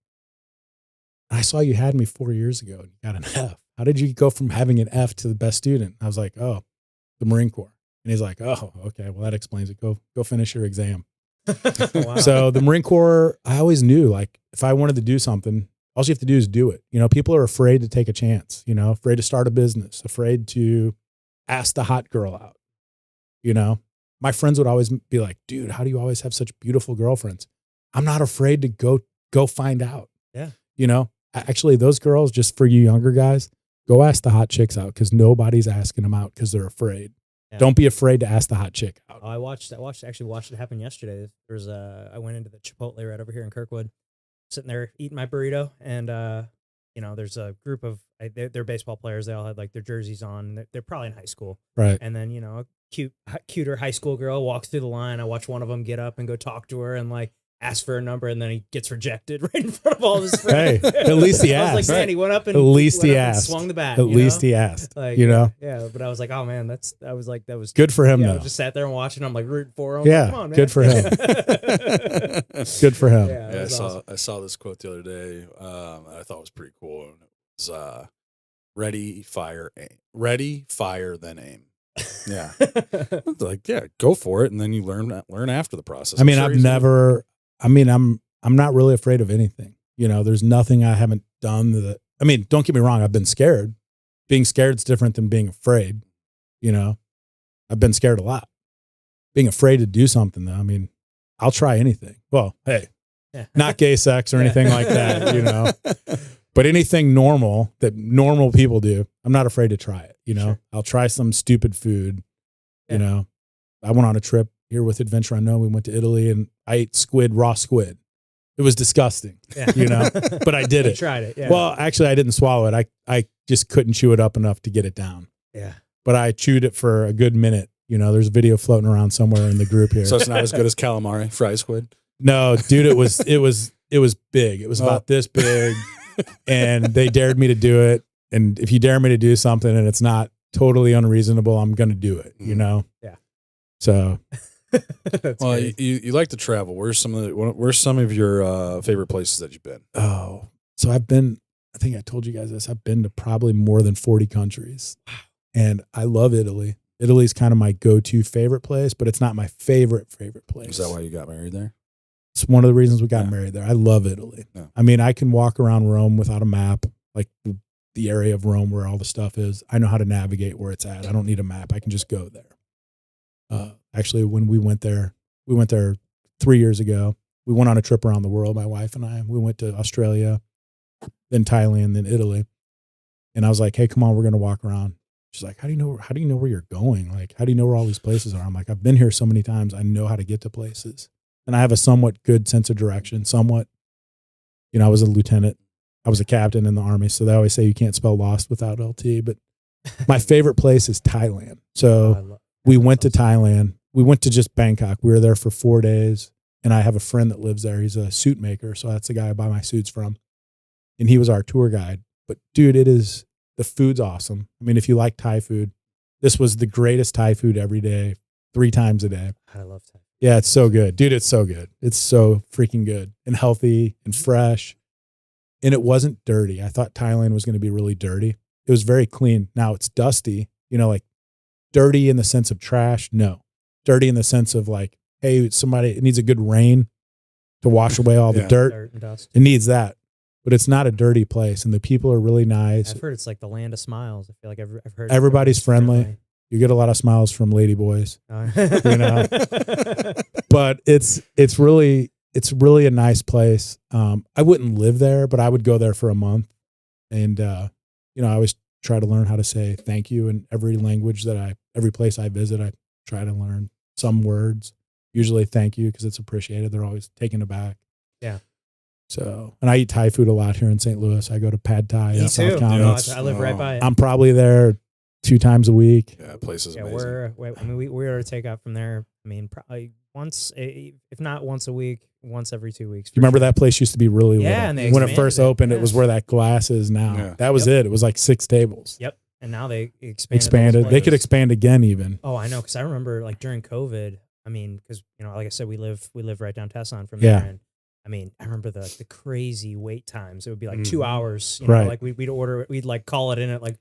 And I saw you had me 4 years ago and you got an F. How did you go from having an F to the best student? I was like, oh, the Marine Corps. And he's like, oh, okay. Well, that explains it. Go finish your exam. Wow. So the Marine Corps, I always knew, like, if I wanted to do something, all you have to do is do it. You know, people are afraid to take a chance, you know, afraid to start a business, afraid to ask the hot girl out. You know, my friends would always be like, dude, how do you always have such beautiful girlfriends? I'm not afraid to go find out. Yeah. You know, actually those girls, just for you younger guys, go ask the hot chicks out because nobody's asking them out because they're afraid. Yeah. Don't be afraid to ask the hot chick out. Oh, I actually watched it happen yesterday. I went into the Chipotle right over here in Kirkwood, sitting there eating my burrito, and you know, there's a group of they're baseball players. They all had like their jerseys on. They're probably in high school, right? And then, you know, a cuter high school girl walks through the line. I watch one of them get up and go talk to her and like ask for a number, and then he gets rejected right in front of all of his friends. Hey, at least he asked. I was like, man, he went up and at least he asked, swung the bat. At least he asked. Like, you know, yeah. But I was like, oh man, that was good for him. Yeah, though. I just sat there and watching. I'm like rooting for him. Yeah, like, come on, man. good for him. Good for him. Yeah, I saw this quote the other day. I thought it was pretty cool. And it was ready, fire, aim. Ready, fire, then aim. Yeah. Like, yeah, go for it, and then you learn after the process. I mean, I'm not really afraid of anything. You know, there's nothing I haven't done that. I mean, don't get me wrong, I've been scared. Being scared is different than being afraid. You know, I've been scared a lot. Being afraid to do something, though, I mean, I'll try anything. Well, hey, not gay sex or anything like that, you know. But anything normal that normal people do, I'm not afraid to try it. You know, sure. I'll try some stupid food. You know, I went on a trip here with Adventure Unknown. We went to Italy and I ate raw squid. It was disgusting, you know, but I did it. Tried it. Yeah. Well, actually I didn't swallow it. I just couldn't chew it up enough to get it down. Yeah. But I chewed it for a good minute. You know, there's a video floating around somewhere in the group here. So it's not as good as calamari, fried squid. No, dude, it was big. It was about this big. And they dared me to do it. And if you dare me to do something and it's not totally unreasonable, I'm going to do it, you know? Yeah. So. Well, you like to travel. Where's some of your favorite places that you've been? Oh, so I think I told you guys this. I've been to probably more than 40 countries. And I love Italy. Italy's kind of my go-to favorite place, but it's not my favorite place. Is that why you got married there? It's one of the reasons we got married there. I love Italy. Yeah. I mean, I can walk around Rome without a map, like the area of Rome where all the stuff is. I know how to navigate where it's at. I don't need a map. I can just go there. Actually, when we went there 3 years ago. We went on a trip around the world, my wife and I. We went to Australia, then Thailand, then Italy. And I was like, hey, come on, we're going to walk around. She's like, how do you know where you're going? Like, how do you know where all these places are? I'm like, I've been here so many times. I know how to get to places. And I have a somewhat good sense of direction, somewhat. You know, I was a lieutenant. I was a captain in the Army. So they always say you can't spell lost without LT. But my favorite place is Thailand. So we went to Thailand. We went to just Bangkok. We were there for 4 days. And I have a friend that lives there. He's a suit maker. So that's the guy I buy my suits from. And he was our tour guide. But dude, the food's awesome. I mean, if you like Thai food, this was the greatest Thai food every day, 3 times a day. I love Thai. Yeah, it's so good. Dude, it's so good. It's so freaking good and healthy and fresh. And it wasn't dirty. I thought Thailand was going to be really dirty. It was very clean. Now it's dusty, you know, like dirty in the sense of trash. No, dirty in the sense of like, hey, it needs a good rain to wash away all the dirt and dust. It needs that. But it's not a dirty place, and the people are really nice. I've heard it's like the land of smiles. I feel like I've heard everybody's friendly. You get a lot of smiles from lady boys, you know. But it's really a nice place. I wouldn't live there, but I would go there for a month, and you know, I always try to learn how to say thank you in every language every place I visit. I try to learn some words. Usually, thank you because it's appreciated. They're always taken aback. Yeah. So, and I eat Thai food a lot here in St. Louis. I go to Pad Thai in South County. I live right by it. I'm probably there 2 times a week. Yeah, place is Yeah, amazing. we order takeout from there. I mean, probably once, if not once a week, once every 2 weeks. You remember that place used to be really little? Yeah, and they when it expanded first opened, it was where that glass is now. Yeah. That was it. It was like 6 tables. Yep. And now they expanded. They could expand again even. Oh, I know, because I remember like during COVID. I mean, because you know, like I said, we live right down Tesson from Yeah. there, and I mean, I remember the crazy wait times. It would be like 2 hours. You Right. know, like we'd like call it in at like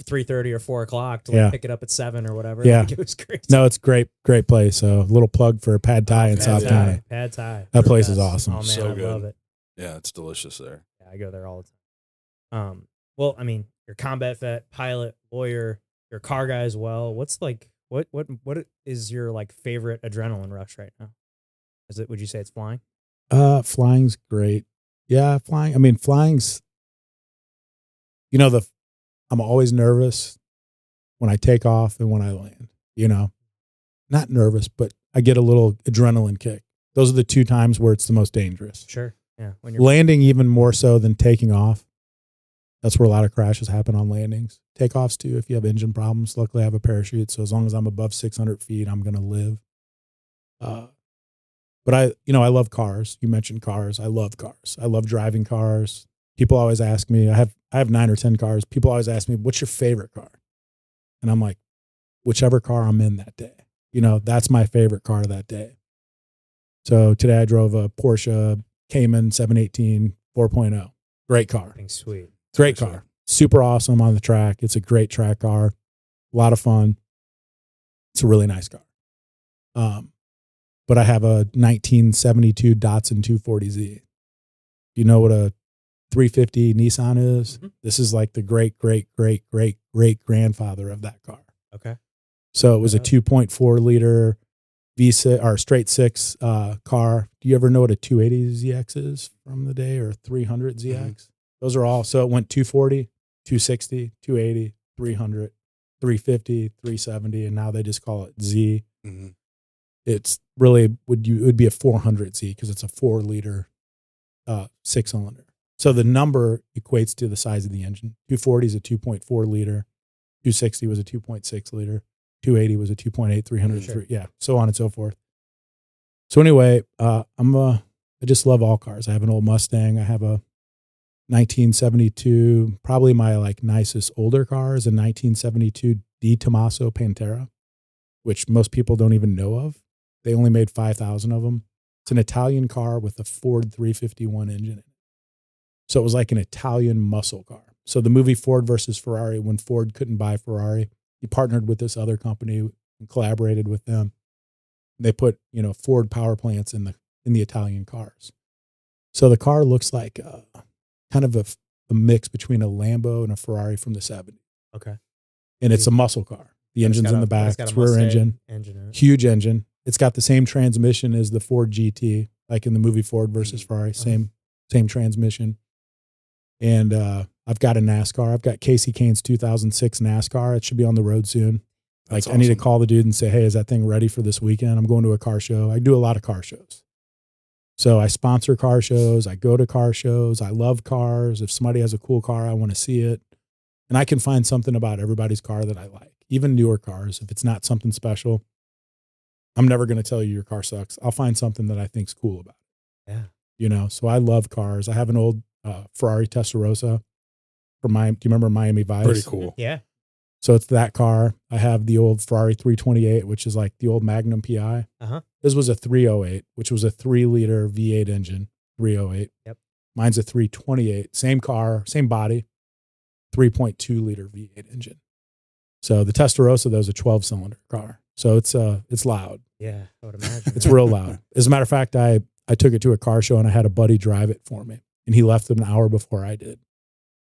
3:30 or 4 o'clock to like pick it up at 7 or whatever. Yeah. Like, it was crazy. No, it's great place. So a little plug for Pad Thai in South County. Pad Thai. That They're place the is best. awesome. Oh man, So I good. love it. Yeah, it's delicious there. Yeah, I go there all the time. Well, I mean, you're combat vet, pilot, lawyer, you're a car guy as well. What's like what is your like favorite adrenaline rush right now? Would you say it's flying? Flying's great. Yeah, flying. I mean, flying's, you know, I'm always nervous when I take off and when I land, you know, not nervous, but I get a little adrenaline kick. Those are the 2 times where it's the most dangerous. Sure. Yeah. When you're Landing even more so than taking off. That's where a lot of crashes happen on landings. Takeoffs too, if you have engine problems. Luckily I have a parachute. So as long as I'm above 600 feet, I'm going to live. But I love cars. You mentioned cars. I love cars. I love driving cars. People always ask me, I have 9 or 10 cars. People always ask me, what's your favorite car? And I'm like, whichever car I'm in that day. You know, that's my favorite car that day. So today I drove a Porsche Cayman 718 4.0. Great car. sweet. Great car. Super awesome on the track. It's a great track car. A lot of fun. It's a really nice car. But I have a 1972 Datsun 240Z. You know what a 350 Nissan is? Mm-hmm. This is like the great grandfather of that car. Okay. So it was a 2.4 liter V6 or straight 6 car. Do you ever know what a 280 ZX is from the day, or 300 ZX? Mm-hmm. Those are all. So it went 240, 260, 280, 300, 350, 370, and now they just call it Z. Mm-hmm. It's really it would be a 400Z because it's a 4 liter 6-cylinder. So the number equates to the size of the engine. 240 is a 2.4 liter, 260 was a 2.6 liter, 280 was a 2.8, 300, Sure. yeah, so on and so forth. So anyway, I just love all cars. I have an old Mustang. I have a 1972, probably my like nicest older car is a 1972 Di Tommaso Pantera, which most people don't even know of. They only made 5,000 of them. It's an Italian car with a Ford 351 engine in it. So it was like an Italian muscle car. So the movie Ford versus Ferrari, when Ford couldn't buy Ferrari, he partnered with this other company and collaborated with them. They put, Ford power plants in the Italian cars. So the car looks like kind of a mix between a Lambo and a Ferrari from the 70s. Okay. And it's a muscle car. The engine's in the back. It's rear engine. Huge engine. It's got the same transmission as the Ford GT, like in the movie Ford versus Ferrari. Same transmission. And I I've got a NASCAR. I've got Casey Kane's 2006 NASCAR. It should be on the road soon. That's I need to awesome. call the dude and say, hey, is that thing ready for this weekend? I'm going to a car show. I do a lot of car shows. So I sponsor car shows. I go to car shows. I love cars. If somebody has a cool car, I want to see it. And I can find something about everybody's car that I like, even newer cars. If it's not something special, I'm never going to tell you your car sucks. I'll find something that I think's cool about it. Yeah. You know, so I love cars. I have an old Ferrari Testarossa from do you remember Miami Vice? Pretty cool. Yeah. So it's that car. I have the old Ferrari 328, which is like the old Magnum PI. Uh-huh. This was a 308, which was a 3-liter V8 engine, 308. Yep. Mine's a 328, same car, same body, 3.2-liter V8 engine. So the Testarossa, though, is a 12-cylinder car. So it's loud. Yeah, I would imagine. It's real loud. As a matter of fact, I took it to a car show and I had a buddy drive it for me. And he left an hour before I did.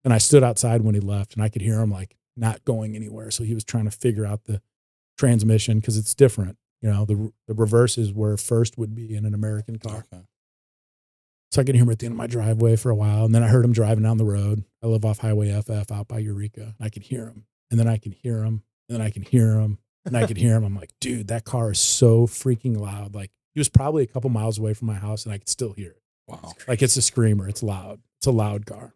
And I stood outside when he left and I could hear him like not going anywhere. So he was trying to figure out the transmission because it's different. You know, the reverse is where first would be in an American car. Okay. So I could hear him at the end of my driveway for a while. And then I heard him driving down the road. I live off Highway FF out by Eureka. And I could hear him. And then I could hear him. And then I could hear him. And I could hear him. I'm like, dude, that car is so freaking loud. Like he was probably a couple miles away from my house and I could still hear it. Wow. Like it's a screamer. It's loud. It's a loud car.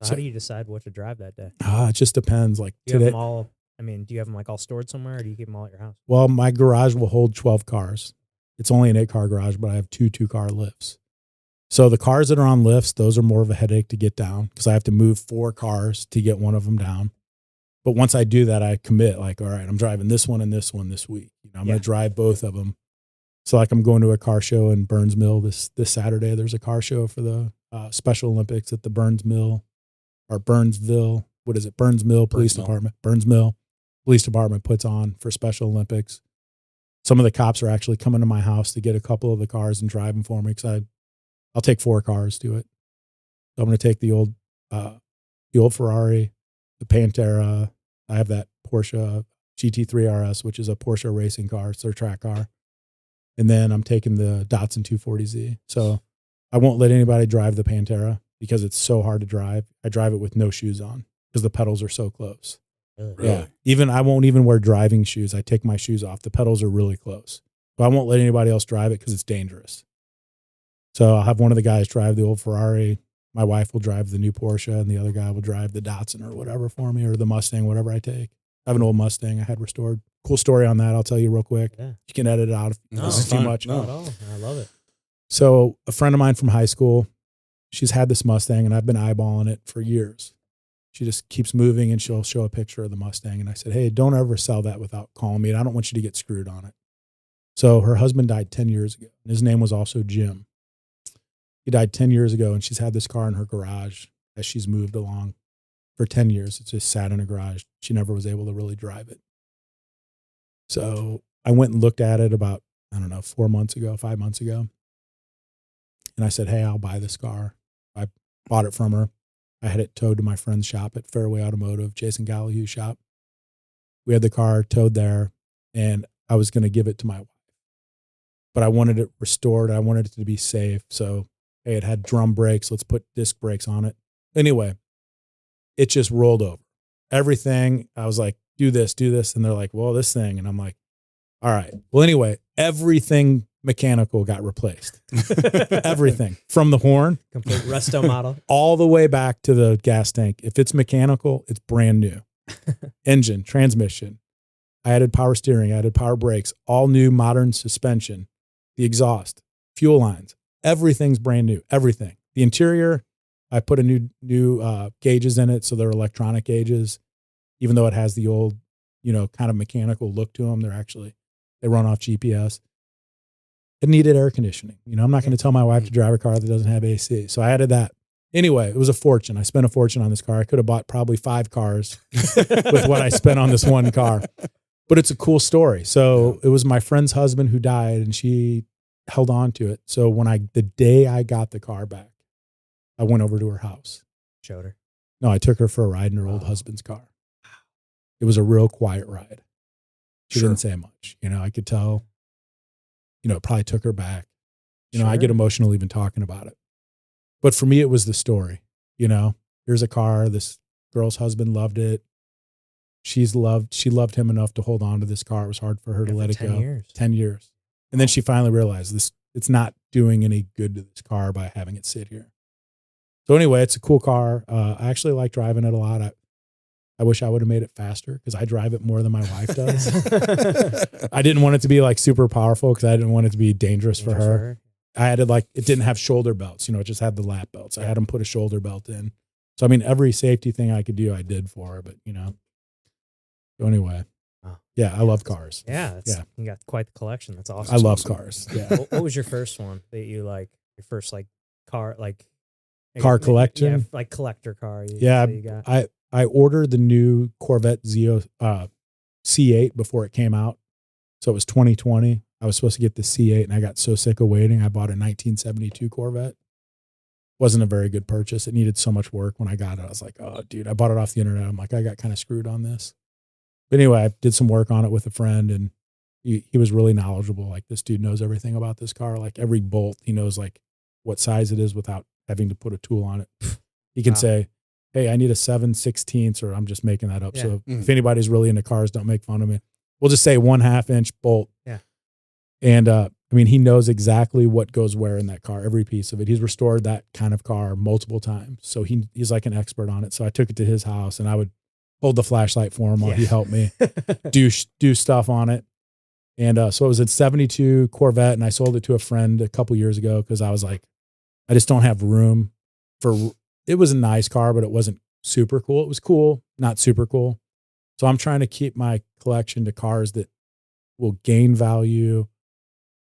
So how do you decide what to drive that day? It just depends. Like Do you have today, them all? I mean, do you have them like all stored somewhere, or do you keep them all at your house? well, my garage will hold 12 cars. It's only an 8-car garage, but I have 2-car lifts. So the cars that are on lifts, those are more of a headache to get down because I have to move 4 cars to get one of them down. But once I do that, I commit like, all right, I'm driving this one and this one this week. You know, I'm going to drive both of them. So like I'm going to a car show in Burns Mill this Saturday. There's a car show for the Special Olympics at the Burns Mill or Burnsville. What is it? Burns Mill Police Department. Burns Mill Police Department puts on for Special Olympics. Some of the cops are actually coming to my house to get a couple of the cars and drive them for me because I'll take 4 cars to it. So I'm going to take the old Ferrari, the Pantera. I have that Porsche GT3 RS, which is a Porsche racing car. It's their track car. And then I'm taking the Datsun 240Z. So I won't let anybody drive the Pantera because it's so hard to drive. I drive it with no shoes on because the pedals are so close. Really? Yeah. I won't even wear driving shoes. I take my shoes off. The pedals are really close. But I won't let anybody else drive it because it's dangerous. So I'll have one of the guys drive the old Ferrari. My wife will drive the new Porsche and the other guy will drive the Datsun or whatever for me, or the Mustang, whatever I take. I have an old Mustang I had restored. Cool story on that. I'll tell you real quick. Yeah. You can edit it out if No, this is it's too fine. much. No. Not at all. I love it. So a friend of mine from high school, she's had this Mustang and I've been eyeballing it for years. She just keeps moving and she'll show a picture of the Mustang. And I said, hey, don't ever sell that without calling me. And I don't want you to get screwed on it. So her husband died 10 years ago. And his name was also Jim. He died 10 years ago and she's had this car in her garage as she's moved along for 10 years. It's just sat in a garage. She never was able to really drive it. So I went and looked at it about, 5 months ago. And I said, hey, I'll buy this car. I bought it from her. I had it towed to my friend's shop at Fairway Automotive, Jason Gallagher's shop. We had the car towed there and I was going to give it to my wife. But I wanted it restored. I wanted it to be safe. So, hey, it had drum brakes. Let's put disc brakes on it. Anyway, it just rolled over. Everything, I was like, do this. And they're like, well, this thing. And I'm like, all right. Well, anyway, everything mechanical got replaced. Everything from the horn, Complete resto model. all the way back to the gas tank. If it's mechanical, it's brand new. Engine, transmission. I added power steering. I added power brakes, all new modern suspension, the exhaust, fuel lines. Everything's brand new. Everything. The interior, I put a new gauges in it. So they're electronic gauges, even though it has the old, kind of mechanical look to them. They run off GPS. It needed air conditioning. I'm not going to tell my wife to drive a car that doesn't have AC. So I added that. Anyway, it was a fortune. I spent a fortune on this car. I could have bought probably 5 cars with what I spent on this one car. But it's a cool story. So it was my friend's husband who died and she held on to it. So the day I got the car back, I went over to her house. Showed her. No, I took her for a ride in her old husband's car. It was a real quiet ride. She didn't say much. I could tell, it probably took her back. I get emotional even talking about it. But for me, it was the story, here's a car. This girl's husband loved it. She loved him enough to hold on to this car. It was hard for her to let it 10 go. years. 10 years. And then she finally realized it's not doing any good to this car by having it sit here. So anyway, it's a cool car. I actually like driving it a lot. I wish I would have made it faster because I drive it more than my wife does. I didn't want it to be like super powerful because I didn't want it to be dangerous for her. I had it it didn't have shoulder belts, it just had the lap belts. I had them put a shoulder belt in. So, I mean, every safety thing I could do, I did for her, but so anyway, yeah, I love cars. Yeah. You got quite the collection. That's awesome. I love cars. Yeah. What was your first one that you like? Your first car, Car collection? Yeah, like collector car. You got. I ordered the new Corvette C8 before it came out. So it was 2020. I was supposed to get the C8 and I got so sick of waiting. I bought a 1972 Corvette. Wasn't a very good purchase. It needed so much work when I got it. I was like, oh, dude, I bought it off the internet. I'm like, I got kind of screwed on this. But anyway, I did some work on it with a friend and he was really knowledgeable. Like this dude knows everything about this car. Like every bolt, he knows like what size it is without having to put a tool on it. He can say, hey, I need a 7/16, or I'm just making that up. Yeah. So if anybody's really into cars, don't make fun of me. We'll just say 1/2 inch bolt. Yeah. And I mean, he knows exactly what goes where in that car, every piece of it. He's restored that kind of car multiple times. So he's like an expert on it. So I took it to his house and I would hold the flashlight for him while he helped me do stuff on it. And so it was a 72 Corvette and I sold it to a friend a couple years ago because I was like, I just don't have room for, it was a nice car, but it wasn't super cool. It was cool, not super cool. So I'm trying to keep my collection to cars that will gain value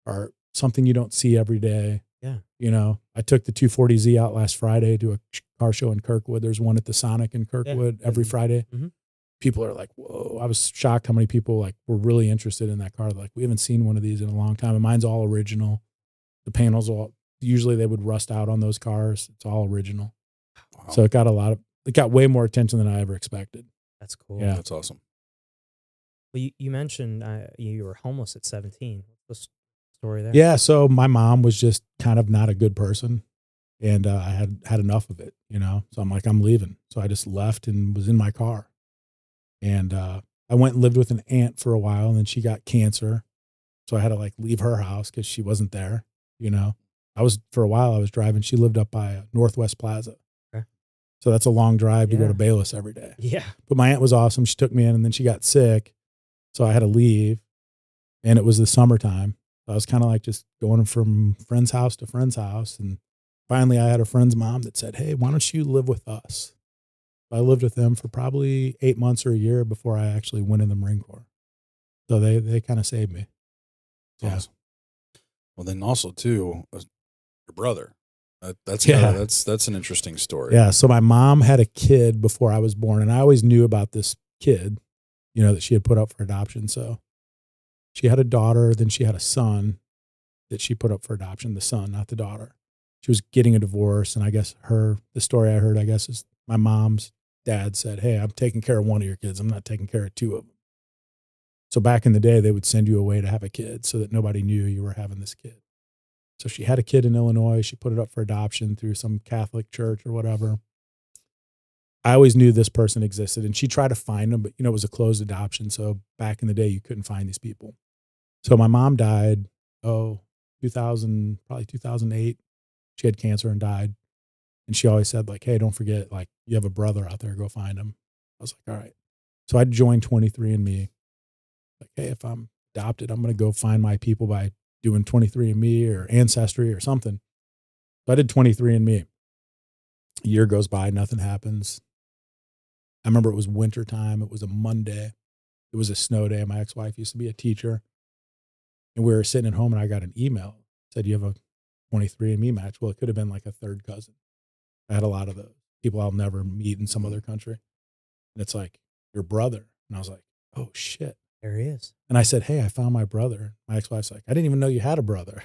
or something you don't see every day. Yeah. I took the 240Z out last Friday to a car show in Kirkwood. There's one at the Sonic in Kirkwood every Friday. Mm-hmm. People are like, whoa. I was shocked how many people were really interested in that car. Like, we haven't seen one of these in a long time. And mine's all original. The panels usually they would rust out on those cars. It's all original. Wow. So it got way more attention than I ever expected. That's cool. Yeah. That's awesome. Well, you mentioned you were homeless at 17. What's the story there? Yeah. So my mom was just kind of not a good person. And I had enough of it, So I'm like, I'm leaving. So I just left and was in my car. And I went and lived with an aunt for a while, and then she got cancer. So I had to leave her house because she wasn't there, For a while I was driving. She lived up by Northwest Plaza. Okay. So that's a long drive to go to Bayless every day. Yeah. But my aunt was awesome. She took me in and then she got sick. So I had to leave. And it was the summertime. I was kind of just going from friend's house to friend's house. And finally I had a friend's mom that said, hey, why don't you live with us? I lived with them for probably 8 months or a year before I actually went in the Marine Corps. So they kind of saved me. Yeah. Awesome. Well, then also too, your brother. That's an interesting story. Yeah. So my mom had a kid before I was born, and I always knew about this kid, that she had put up for adoption. So she had a daughter, then she had a son that she put up for adoption. The son, not the daughter. She was getting a divorce, and I guess the story I heard, is my mom's dad said, hey, I'm taking care of one of your kids. I'm not taking care of two of them. So back in the day, they would send you away to have a kid so that nobody knew you were having this kid. So she had a kid in Illinois. She put it up for adoption through some Catholic church or whatever. I always knew this person existed, and she tried to find them, but it was a closed adoption. So back in the day, you couldn't find these people. So my mom died, 2008. She had cancer and died. And she always said, hey, don't forget, you have a brother out there, go find him. I was like, all right. So I joined 23andMe. Hey, if I'm adopted, I'm going to go find my people by doing 23andMe or Ancestry or something. So I did 23andMe. A year goes by, nothing happens. I remember it was winter time. It was a Monday. It was a snow day. My ex-wife used to be a teacher. And we were sitting at home and I got an email. It said, you have a 23andMe match. Well, it could have been a third cousin. I had a lot of those people I'll never meet in some other country. And it's your brother. And I was like, oh shit. There he is. And I said, hey, I found my brother. My ex-wife's like, I didn't even know you had a brother.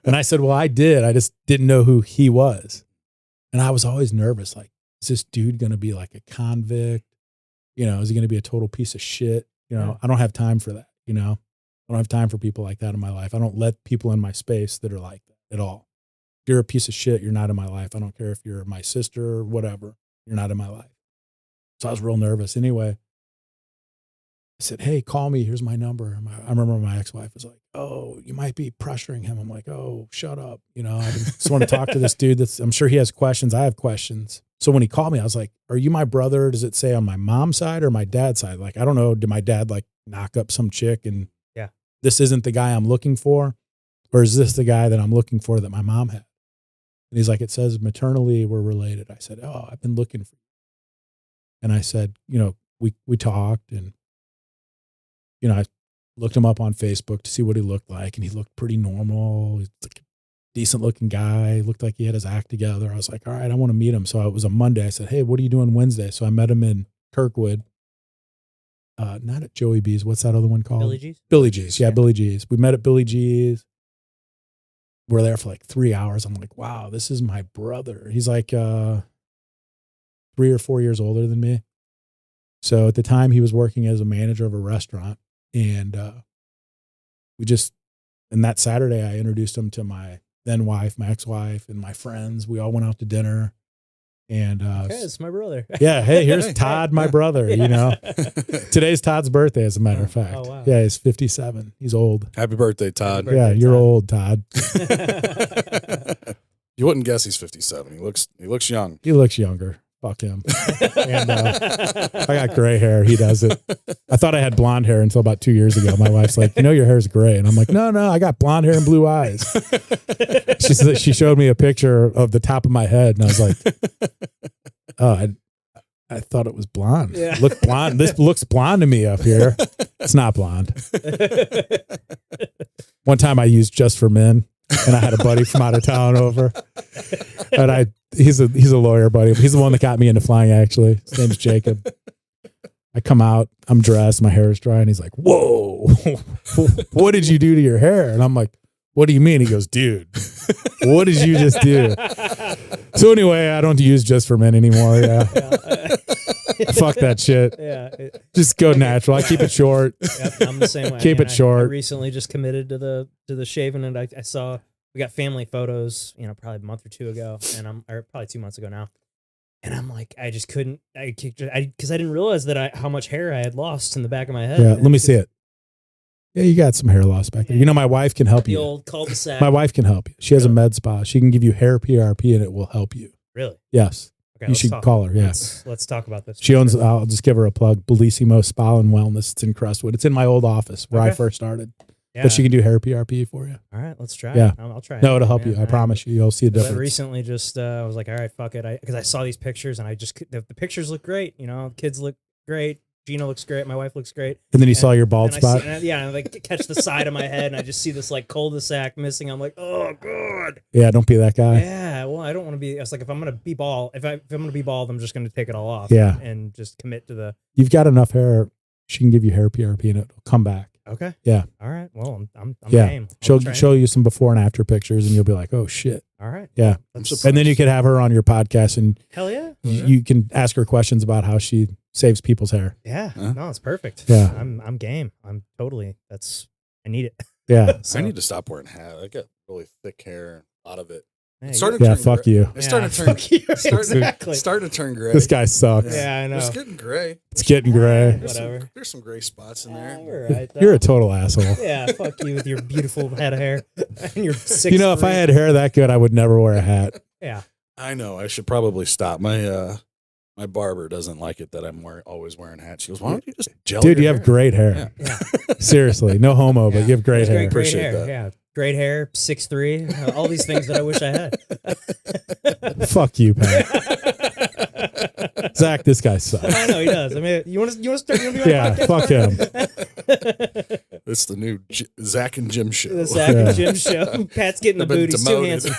And I said, well, I did. I just didn't know who he was. And I was always nervous. Is this dude going to be a convict? Is he going to be a total piece of shit? I don't have time for that. I don't have time for people like that in my life. I don't let people in my space that are like that at all. you're a piece of shit. You're not in my life. I don't care if you're my sister or whatever. You're not in my life. So I was real nervous. Anyway, I said, hey, call me. Here's my number. I remember my ex-wife was like, oh, you might be pressuring him. I'm like, oh, shut up. You know, I just want to talk to this dude. I'm sure he has questions. I have questions. So when he called me, I was like, are you my brother? Does it say on my mom's side or my dad's side? Like, I don't know. Did my dad like knock up some chick and this isn't the guy I'm looking for? Or is this the guy that I'm looking for that my mom had? And he's like, it says maternally we're related. I said, oh, I've been looking for you. And I said, you know, we talked and, you know, I looked him up on Facebook to see what he looked like. And he looked pretty normal. He's like a decent looking guy. Looked like he had his act together. I was like, all right, I want to meet him. So it was a Monday. I said, hey, what are you doing Wednesday? So I met him in Kirkwood. Not at Joey B's. What's that other one called? Billy G's? Billy G's. Yeah, Billy G's. We met at Billy G's. We're there for like 3 hours. I'm like, wow, this is my brother. He's like 3 or 4 years older than me. So at the time he was working as a manager of a restaurant. And and that Saturday I introduced him to my then wife, my ex-wife, and my friends. We all went out to dinner. And okay, it's my brother. Yeah, hey, here's Todd, my brother. You know, today's Todd's birthday, as a matter of fact. Oh, wow. Yeah, he's 57. He's old. Happy birthday, Todd. Happy Yeah, birthday, you're Todd. old, Todd. You wouldn't guess he's 57. He looks young. He looks younger. Fuck him. And I got gray hair. He doesn't. I thought I had blonde hair until about 2 years ago. My wife's like, you know, your hair's gray. And I'm like, no, I got blonde hair and blue eyes. She showed me a picture of the top of my head. And I was like, oh, I thought it was blonde. Yeah. Look blonde. This looks blonde to me up here. It's not blonde. One time I used Just for Men. And I had a buddy from out of town over, and he's a lawyer buddy. He's the one that got me into flying. Actually, his name's Jacob. I come out, I'm dressed, my hair is dry, and he's like, "Whoa, what did you do to your hair?" And I'm like, "What do you mean?" He goes, "Dude, what did you just do?" So anyway, I don't use Just for Men anymore. Yeah, fuck that shit. Yeah. Just go natural. I keep it short. Yep, I'm the same way. Keep it short. I recently just committed to the shaving, and I saw we got family photos, you know, probably a month or two ago, or probably 2 months ago now. And I'm like, I just couldn't, because I didn't realize that how much hair I had lost in the back of my head. Yeah, let me see it. Yeah, you got some hair loss back there. You know, my wife can help The you. old cul-de-sac. My wife can help you. She has a med spa. She can give you hair PRP and it will help you. Really? Yes. Okay, You let's should talk. call her. Yeah. Let's talk about this. She owns, I'll just give her a plug, Bellissimo Spa and Wellness. It's in Crestwood. It's in my old office where I Okay. first started. Yeah. But she can do hair PRP for you. All right, let's try. Yeah. I'll try. No, it, it'll help man. you. I promise you. You'll see a 'Cause I difference. recently just I was like, all right, fuck it, because I saw these pictures and I just the pictures look great. You know, kids look great. Gina looks great. My wife looks great. And then you saw your bald And spot. I like catch the side of my head and I just see this like cul-de-sac missing. I'm like, oh god. Yeah, don't be that guy. Yeah. Well, I don't want to be. I was like, if I'm gonna be bald, if I'm gonna be bald, I'm just gonna take it all off. Yeah. And just commit to the. You've got enough hair. She can give you hair PRP and it'll come back. Okay. Yeah. All right. Well, I'm Yeah. game. She'll I'll try show you some before and after pictures and you'll be like, oh shit. All right. Yeah. That's- And then you could have her on your podcast and hell yeah. you can ask her questions about how she saves people's hair. Yeah. Huh? No, it's perfect. Yeah. I'm game. I need it. Yeah. So, I need to stop wearing hat. I got really thick hair, a lot of it. hey, It's starting to Yeah, turn fuck gray. you. It's starting to turn. fuck you. Starting, Exactly. starting to turn gray. This guy sucks. Yeah, I know. It's getting gray. It's getting gray. Whatever. There's some gray spots in Yeah, there. you're right. You're a though. total asshole. Yeah, fuck you with your beautiful head of hair and your 6'3". You know, if I had hair that good, I would never wear a hat. yeah, I know. I should probably stop. My barber doesn't like it that I'm always wearing hats. She goes, "Why don't you just gel Dude, your you have hair?" great hair. yeah, Seriously, no homo, but you have great hair. great Appreciate hair. that. Yeah, great hair, 6'3", all these things that I wish I had. Fuck you, Pat. Zach, this guy sucks. I know he does. I mean, you want to start? You want to be on Yeah, a fuck podcast? It's the new Zach and Jim show. The Zach and Jim show. Pat's getting the I've been boot. He's too demoted. handsome.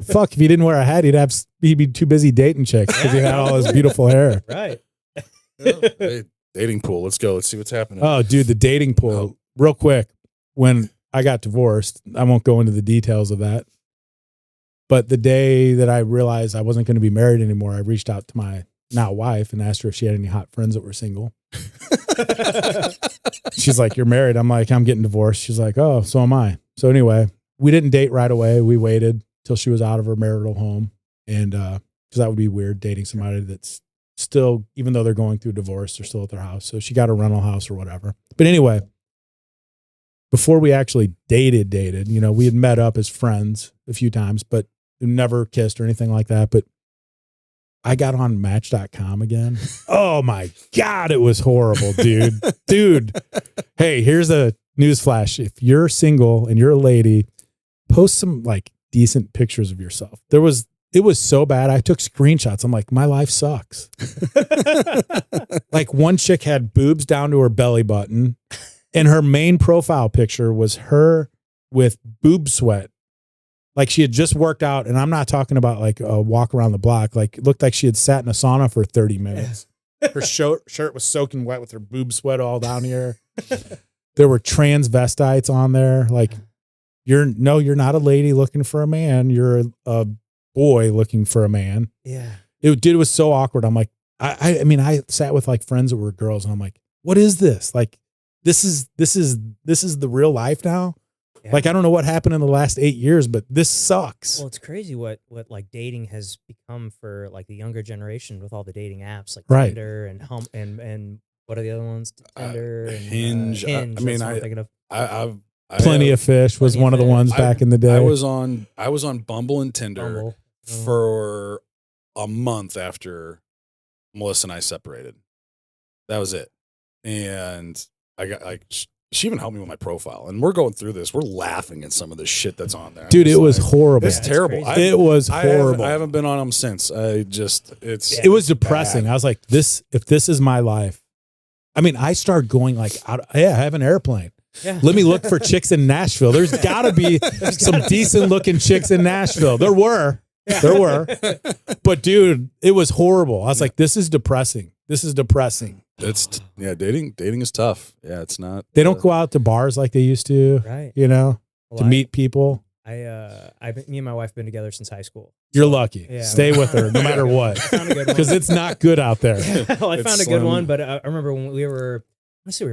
Fuck, if he didn't wear a hat, he'd be too busy dating chicks because he had all his beautiful hair. Right. Hey, dating pool. Let's go. Let's see what's happening. Oh, dude, the dating pool. Oh. Real quick, when I got divorced, I won't go into the details of that. But the day that I realized I wasn't going to be married anymore, I reached out to my now wife and asked her if she had any hot friends that were single. She's like, "You're married." I'm like, "I'm getting divorced." She's like, "Oh, so am I." So anyway, we didn't date right away. We waited till she was out of her marital home. And, cause that would be weird dating somebody that's still, even though they're going through divorce, they're still at their house. So she got a rental house or whatever. But anyway, before we actually dated, you know, we had met up as friends a few times, but never kissed or anything like that. But I got on Match.com again. Oh my God, it was horrible, dude. Dude, hey, here's a newsflash. If you're single and you're a lady, post some like decent pictures of yourself. It was so bad. I took screenshots. I'm like, my life sucks. Like one chick had boobs down to her belly button, and her main profile picture was her with boob sweat. Like she had just worked out, and I'm not talking about like a walk around the block. Like it looked like she had sat in a sauna for 30 minutes. Her shirt was soaking wet with her boob sweat all down here. There were transvestites on there. Like you're not a lady looking for a man. You're a boy looking for a man. Yeah. It was so awkward. I'm like, I mean, I sat with like friends that were girls, and I'm like, what is this? Like, this is the real life now. Yeah. Like, I don't know what happened in the last 8 years, but this sucks. Well, it's crazy what like dating has become for like the younger generation with all the dating apps like Right. Tinder and what are the other ones? Tinder and Hinge. Hinge. I mean, that's what I'm thinking of. I've Plenty of Fish was Plenty one of of the ones Fish. back in the day. I was on Bumble and Tinder Bumble. for a month after Melissa and I separated. That was it. And I got like, she even helped me with my profile. And we're going through this. We're laughing at some of the shit that's on there. Dude, it was horrible. It's terrible. crazy. It was horrible. I haven't been on them since. It was depressing. bad. I was like, if this is my life. I mean, I started going like, hey, I have an airplane. Yeah. Let me look for chicks in Nashville. There's got to be some decent looking chicks in Nashville. There were. But dude, it was horrible. I was like, this is depressing. Dating is tough. Yeah, it's not. They don't go out to bars like they used to, Right. you know, Well, to meet people. me and my wife been together since high school. You're lucky. Yeah. Stay with her no matter what. Found a good one. Because it's not good out there. Well, I It's found a good slim. one, but I remember when we were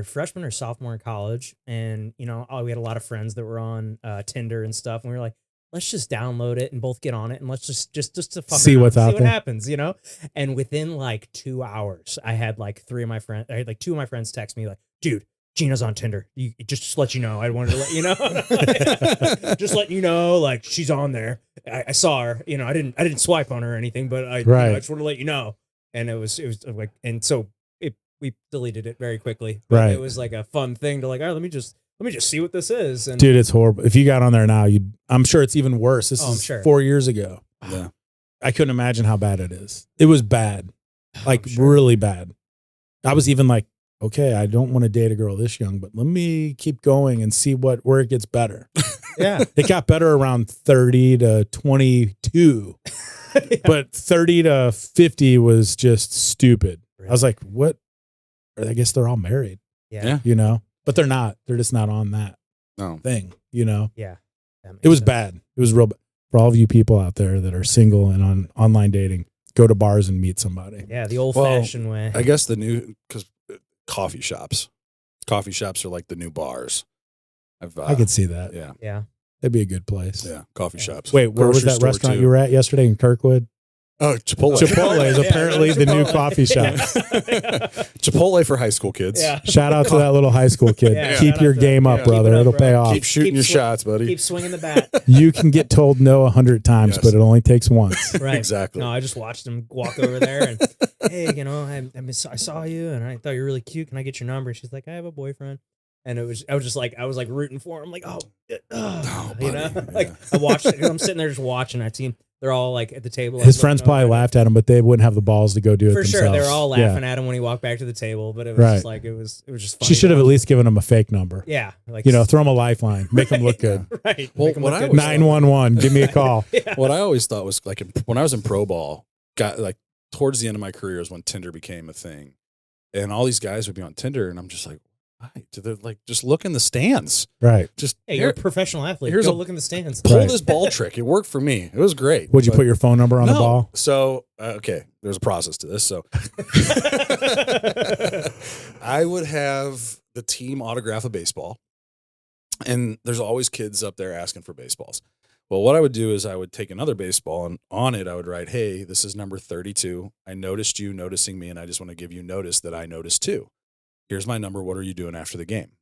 freshmen or sophomore in college, and you know, we had a lot of friends that were on Tinder and stuff, and we were like, let's just download it and both get on it, and let's just to fuck See around, what's out see what there. happens, you know. And within like 2 hours, I had like two of my friends text me like, dude, Gina's on Tinder. Just to let you know. I wanted to let you know. Just letting you know, like she's on there. I saw her. You know, I didn't swipe on her or anything, but I just wanted to let you know. And it was like, and so we deleted it very quickly. But Right. It was like a fun thing to like, all right, let me just see what this is. And Dude, it's horrible. If you got on there now, I'm sure it's even worse. This I'm is sure. 4 years ago. Yeah. I couldn't imagine how bad it is. It was bad. Like sure. really bad. I was even like, okay, I don't want to date a girl this young, but let me keep going and see where it gets better. yeah. It got better around 30 to 22, but 30 to 50 was just stupid. I was like, what? I guess they're all married, Yeah. you know, but they're not. They're just not on that No. thing, you know. Yeah. That makes It was sense. bad. It was real bad. For all of you people out there that are single and on online dating, go to bars and meet somebody. Yeah, the old fashioned way. I guess because coffee shops are like the new bars. I could see that. Yeah. Yeah. That'd be a good place. Yeah. Coffee shops. Wait, where was Grocery that store, restaurant too. you were at yesterday in Kirkwood? Oh, Chipotle. Chipotle is Yeah, apparently the new Chipotle. coffee shop. Chipotle for high school kids. Yeah. Shout out to that little high school kid. Yeah, Keep shout your out to- game up, yeah. brother. Keep it up, It'll bro. pay off. Keep shooting your swi- shots, buddy. Keep swinging the bat. You can get told no 100 times, Yes. but it only takes once. Right. Exactly. No, I just watched him walk over there and, hey, you know, I saw you and I thought you were really cute. Can I get your number? And she's like, I have a boyfriend. And I was like rooting for him. Like, you know, buddy. like Yeah. I watched it. I'm sitting there just watching. I see him. They're all like at the table. His like, friends looking probably over. laughed at him, but they wouldn't have the balls to go do it For themselves. sure, they were all Yeah. laughing at him when he walked back to the table. But it was Right. just like it was just funny. She should to have at watch. least given him a fake number. Yeah, like You know, throw him a lifeline, make him look good. right. Well, Make him what look I good. was- 911, give me a call. Yeah. What I always thought was like when I was in pro ball, got like towards the end of my career is when Tinder became a thing, and all these guys would be on Tinder, and I'm just like, why? They're like, just look in the stands. Right. Just Hey, you're a professional athlete. here's Go a- look in the stands. pull Right. this ball trick. It worked for me. It was great. Would you But- put your phone number on the No. ball? So okay, there's a process to this. So I would have the team autograph a baseball, And there's always kids up there asking for baseballs. Well, what I would do is I would take another baseball, and on it I would write, hey, this is number 32. I noticed you noticing me, and I just want to give you notice that I noticed too. Here's my number. What are you doing after the game?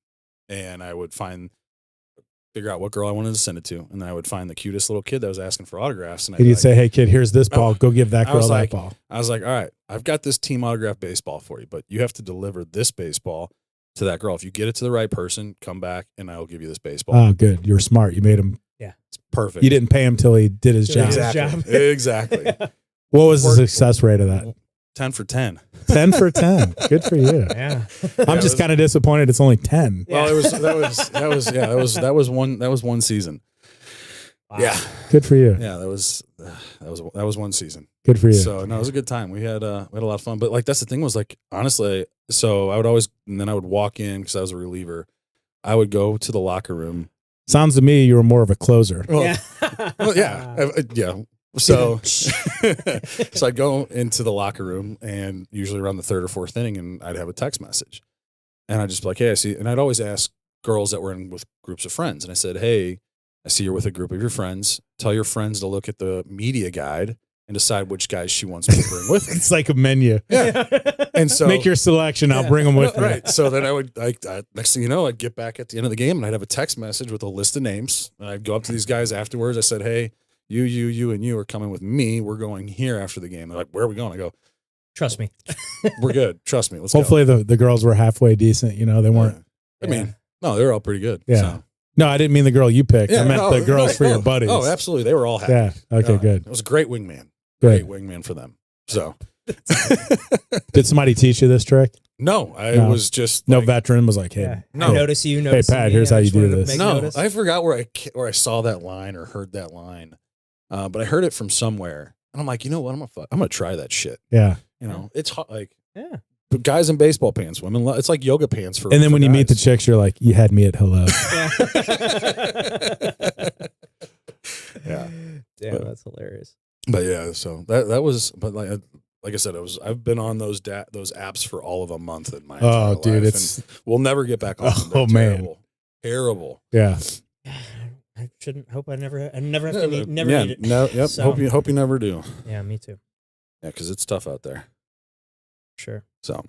And I would figure out what girl I wanted to send it to. And then I would find the cutest little kid that was asking for autographs. And you'd say, hey, kid, here's this ball. Go give that girl that ball. I was like, all right, I've got this team autograph baseball for you, but you have to deliver this baseball to that girl. If you get it to the right person, come back and I will give you this baseball. Oh, good. You were smart. You made him. Yeah. It's perfect. You didn't pay him till he did his job. Exactly. Exactly. What was the success rate of that? 10 for 10. 10 for 10. Good for you. Yeah. I'm just kind of disappointed it's only 10. Well, that was one season. Wow. Yeah. Good for you. Yeah, that was one season. Good for you. So no, it was a good time. We had a lot of fun. But like that's the thing was like honestly, so I would always and then I would walk in because I was a reliever. I would go to the locker room. Sounds to me you were more of a closer. Well, Yeah. well, yeah. So so I'd go into the locker room and usually around the third or fourth inning, and I'd have a text message, and I'd just be like, "Hey, I see," and I'd always ask girls that were in with groups of friends, and I said, "Hey, I see you're with a group of your friends. Tell your friends to look at the media guide and decide which guys she wants me to bring with me." It's like a menu. Yeah. And so Make your selection. I'll bring them with me. right. So then I would next thing you know, I'd get back at the end of the game and I'd have a text message with a list of names. And I'd go up to these guys afterwards. I said, "Hey, you, and you are coming with me. We're going here after the game." They're like, "Where are we going?" I go, Trust me. "We're good. Trust me. Let's Hopefully the girls were halfway decent. You know, they go." weren't. I mean, no, they were all pretty good. Yeah. So. No, I didn't mean the girl you picked. I meant the girls for your buddies. Oh, absolutely. They were all happy. Yeah. Okay, good. It was a great wingman. Good. Great wingman for them. So Did somebody teach you this trick? no, I No. was just No like, veteran was like, hey, Yeah. No. I notice you. Notice Pat, me, here's I how you just do wanted to this. make no, notice. I forgot where I saw that line or heard that line, but I heard it from somewhere, and I'm like, you know what? I'm gonna try that shit. yeah. You know, it's hot, like Yeah. but guys in baseball pants, women. It's like yoga pants for. And then for when you meet the guys. chicks, you're like, you had me at hello. Yeah. Damn, that's hilarious. But yeah, so that was, but like I said, I've been on those apps for all of a month in my entire Oh, dude, life, it's and we'll never get back on. them. Oh, They're man. terrible. yeah. I shouldn't. Hope I never have to need. Never yeah, need it. no, yep. So- Hope you never do. Yeah, me too. Yeah, because it's tough out there. Sure. So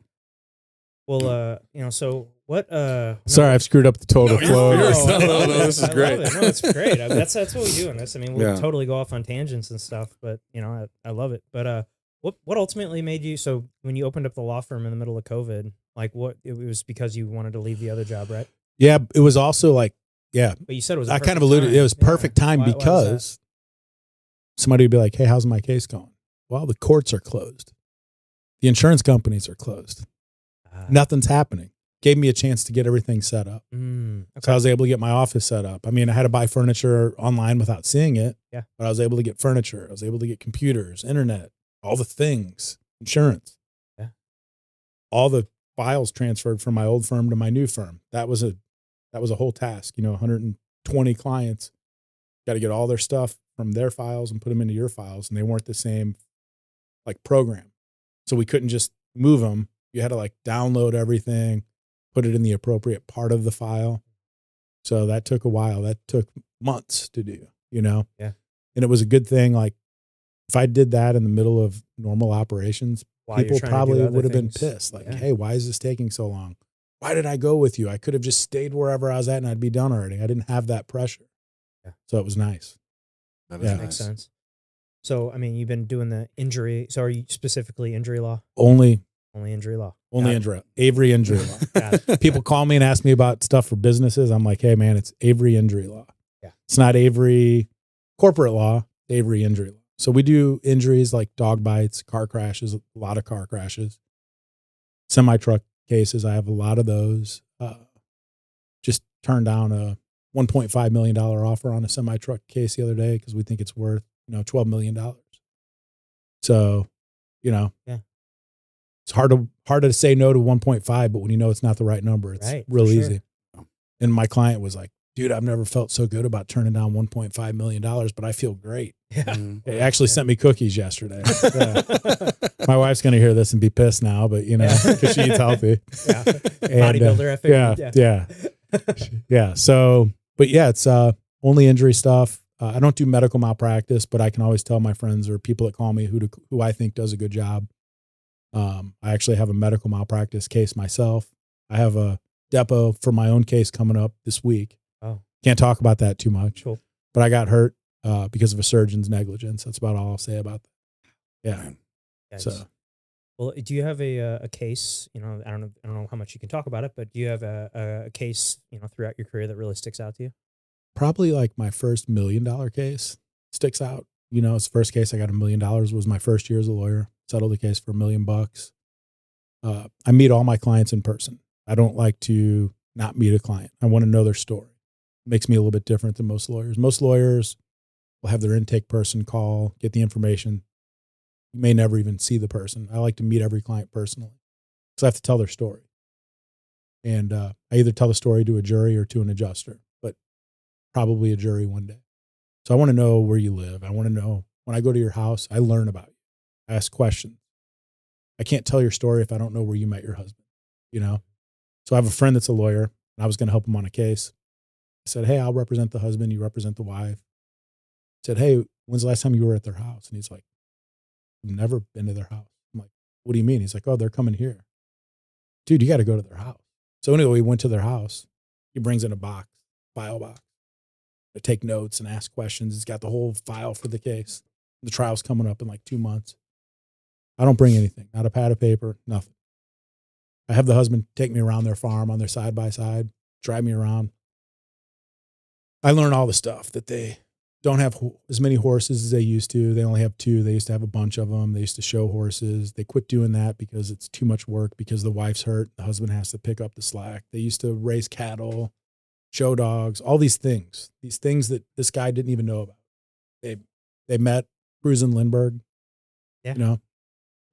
Well, so what? Sorry, I've screwed up the total No, flow. you're- I no, love no, it. this is I love great. it. No, it's great. That's what we do in this. I mean, we'll Yeah. totally go off on tangents and stuff, but I love it. But what ultimately made you so when you opened up the law firm in the middle of COVID, like what it was because you wanted to leave the other job, right? Yeah, it was also like, yeah, But you said it was. I kind of alluded. It was perfect time Why was that? because somebody would be like, hey, how's my case going? Well, the courts are closed. The insurance companies are closed. Nothing's happening. Gave me a chance to get everything set up. Okay. So I was able to get my office set up. I mean, I had to buy furniture online without seeing it. Yeah. But I was able to get furniture. I was able to get computers, internet, all the things, insurance. Yeah. All the files transferred from my old firm to my new firm. That was a whole task. 120 clients. Got to get all their stuff from their files and put them into your files, and they weren't the same like program. So we couldn't just move them. You had to like download everything, put it in the appropriate part of the file. So that took a while. That took months to do, Yeah. And it was a good thing. Like if I did that in the middle of normal operations, While you're people trying to do probably other would have been things. pissed. Like, Yeah. hey, why is this taking so long? Why did I go with you? I could have just stayed wherever I was at and I'd be done already. I didn't have that pressure. Yeah. So it was nice. That Yeah. Makes sense. So, I mean, you've been doing the injury. So, are you specifically injury law? Only Only injury law. Avery injury law. Got it. People call me and ask me about stuff for businesses. I'm like, hey man, it's Avery injury law. Yeah. It's not Avery corporate law, Avery injury law. So we do injuries like dog bites, car crashes, a lot of car crashes, semi-truck cases. I have a lot of those. Just turned down a $1.5 million offer on a semi-truck case the other day because we think it's worth, $12 million. So, Yeah. it's hard to say no to 1.5, but when you know it's not the right number, it's Right, real for sure. easy. And my client was like, dude, I've never felt so good about turning down $1.5 million, but I feel great. Yeah. They actually sent me cookies yesterday. Yeah. My wife's going to hear this and be pissed now, but because she eats healthy. Yeah. And, Bodybuilder, I figured. yeah. Yeah. So But yeah, it's only injury stuff. I don't do medical malpractice, but I can always tell my friends or people that call me who I think does a good job. I actually have a medical malpractice case myself. I have a depot for my own case coming up this week. Oh, Can't talk about that too much. cool. But I got hurt because of a surgeon's negligence. That's about all I'll say about that. Yeah. Guys. So Well, do you have a case? You know, I don't know how much you can talk about it, but do you have a case, you know, throughout your career that really sticks out to you? probably like my first $1 million case sticks out. You know, it's the first case I got $1 million was my first year as a lawyer. Settled the case for $1 million. I meet all my clients in person. I don't like to not meet a client. I want to know their story. It makes me a little bit different than most lawyers. Most lawyers will have their intake person call, get the information. You may never even see the person. I like to meet every client personally because I have to tell their story. And I either tell the story to a jury or to an adjuster, but probably a jury one day. So I want to know where you live. I want to know when I go to your house, I learn about you. I ask questions. I can't tell your story if I don't know where you met your husband, you know? So I have a friend that's a lawyer and I was going to help him on a case. I said, hey, I'll represent the husband. You represent the wife. I said, hey, when's the last time you were at their house? And he's like, I've never been to their house. I'm like, what do you mean? He's like, oh, they're coming here. Dude, you got to go to their house. So anyway, we went to their house. He brings in a box, file box, to take notes and ask questions. He's got the whole file for the case. The trial's coming up in like 2 months. I don't bring anything, not a pad of paper, nothing. I have the husband take me around their farm on their side-by-side, drive me around. I learn all the stuff that they don't have as many horses as they used to. They only have 2. They used to have a bunch of them. They used to show horses. They quit doing that because it's too much work because the wife's hurt. The husband has to pick up the slack. They used to raise cattle, show dogs, all these things that this guy didn't even know about. They met Cruz and Lindbergh. Yeah. You know,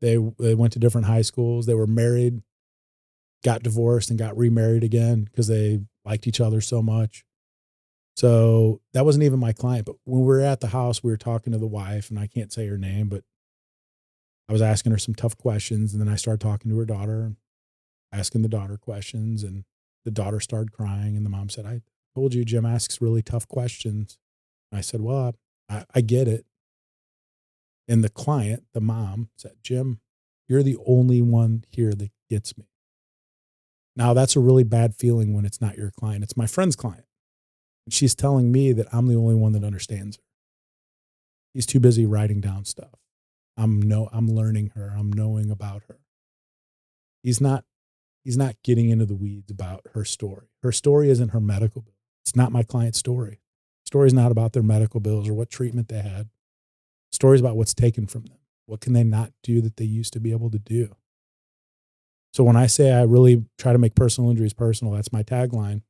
they went to different high schools. They were married, got divorced and got remarried again because they liked each other so much. So that wasn't even my client. But when we were at the house, we were talking to the wife, and I can't say her name, but I was asking her some tough questions. And then I started talking to her daughter, asking the daughter questions, and the daughter started crying. And the mom said, I told you Jim asks really tough questions. And I said, well, I get it. And the client, the mom, said, Jim, you're the only one here that gets me. Now, that's a really bad feeling when it's not your client. It's my friend's client. And she's telling me that I'm the only one that understands her. He's too busy writing down stuff. I'm learning her. I'm knowing about her. He's not getting into the weeds about her story. Her story isn't her medical bill. It's not my client's story. The story's not about their medical bills or what treatment they had. The story's about what's taken from them. What can they not do that they used to be able to do? So when I say I really try to make personal injuries personal, that's my tagline.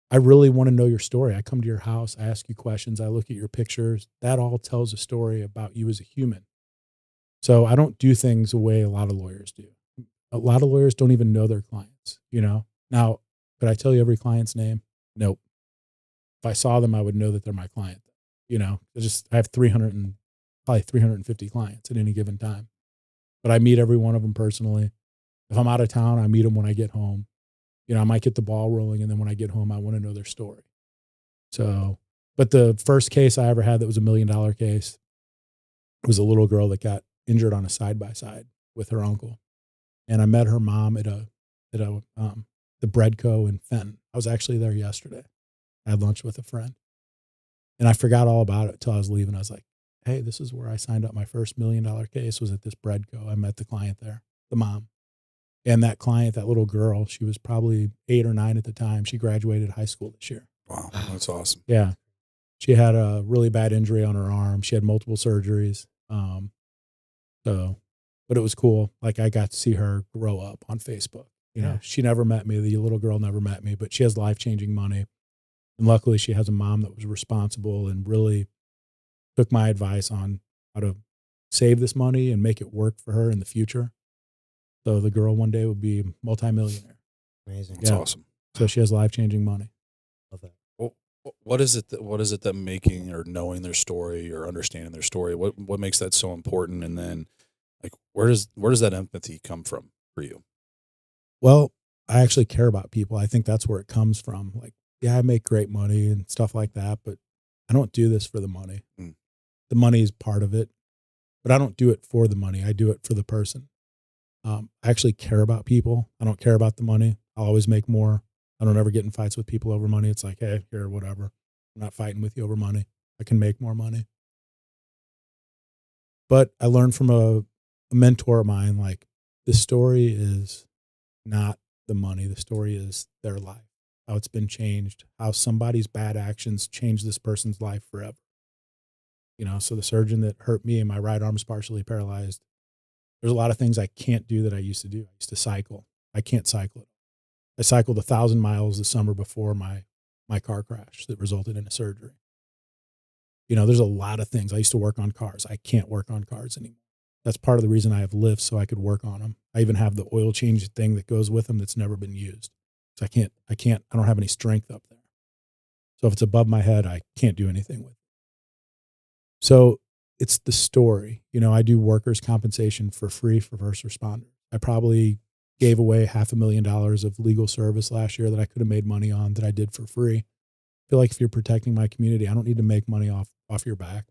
I really want to know your story. I come to your house, I ask you questions, I look at your pictures. That all tells a story about you as a human. So I don't do things the way a lot of lawyers do. A lot of lawyers don't even know their clients, you know? Now, could I tell you every client's name? Nope. If I saw them, I would know that they're my client. You know, I have probably 350 clients at any given time. But I meet every one of them personally. If I'm out of town, I meet them when I get home. You know, I might get the ball rolling, and then when I get home, I want to know their story. So, but the first case I ever had that was $1 million case was a little girl that got injured on a side-by-side with her uncle. And I met her mom at the Bread Co. in Fenton. I was actually there yesterday. I had lunch with a friend. And I forgot all about it until I was leaving. I was like, hey, this is where I signed up. My first $1 million case was at this Bread Co. I met the client there, the mom. And that client, that little girl, she was probably 8 or 9 at the time. She graduated high school this year. Wow, that's awesome. Yeah. She had a really bad injury on her arm. She had multiple surgeries. But it was cool. Like, I got to see her grow up on Facebook. You know, she never met me. The little girl never met me, but she has life-changing money. And luckily she has a mom that was responsible and really took my advice on how to save this money and make it work for her in the future. So the girl one day will be a multimillionaire. Amazing. That's awesome. So she has life-changing money. Love that. Well, what is it that making or knowing their story or understanding their story, what makes that so important? And then, like, where does that empathy come from for you? Well, I actually care about people. I think that's where it comes from. Like, yeah, I make great money and stuff like that, but I don't do this for the money. Mm. The money is part of it, but I don't do it for the money. I do it for the person. I actually care about people. I don't care about the money. I'll always make more. I don't ever get in fights with people over money. It's like, hey, here, whatever. I'm not fighting with you over money. I can make more money. But I learned from a mentor of mine, like, the story is not the money. The story is their life, how it's been changed, how somebody's bad actions changed this person's life forever. So the surgeon that hurt me and my right arm's partially paralyzed, there's a lot of things I can't do that I used to do. I used to cycle. I can't cycle it. I cycled 1,000 miles the summer before my car crash that resulted in a surgery. There's a lot of things. I used to work on cars. I can't work on cars anymore. That's part of the reason I have lifts, so I could work on them. I even have the oil change thing that goes with them that's never been used. So I don't have any strength up there. So if it's above my head, I can't do anything with it. So it's the story. I do workers' compensation for free for first responders. I probably gave away $500,000 of legal service last year that I could have made money on that I did for free. I feel like if you're protecting my community, I don't need to make money off your back.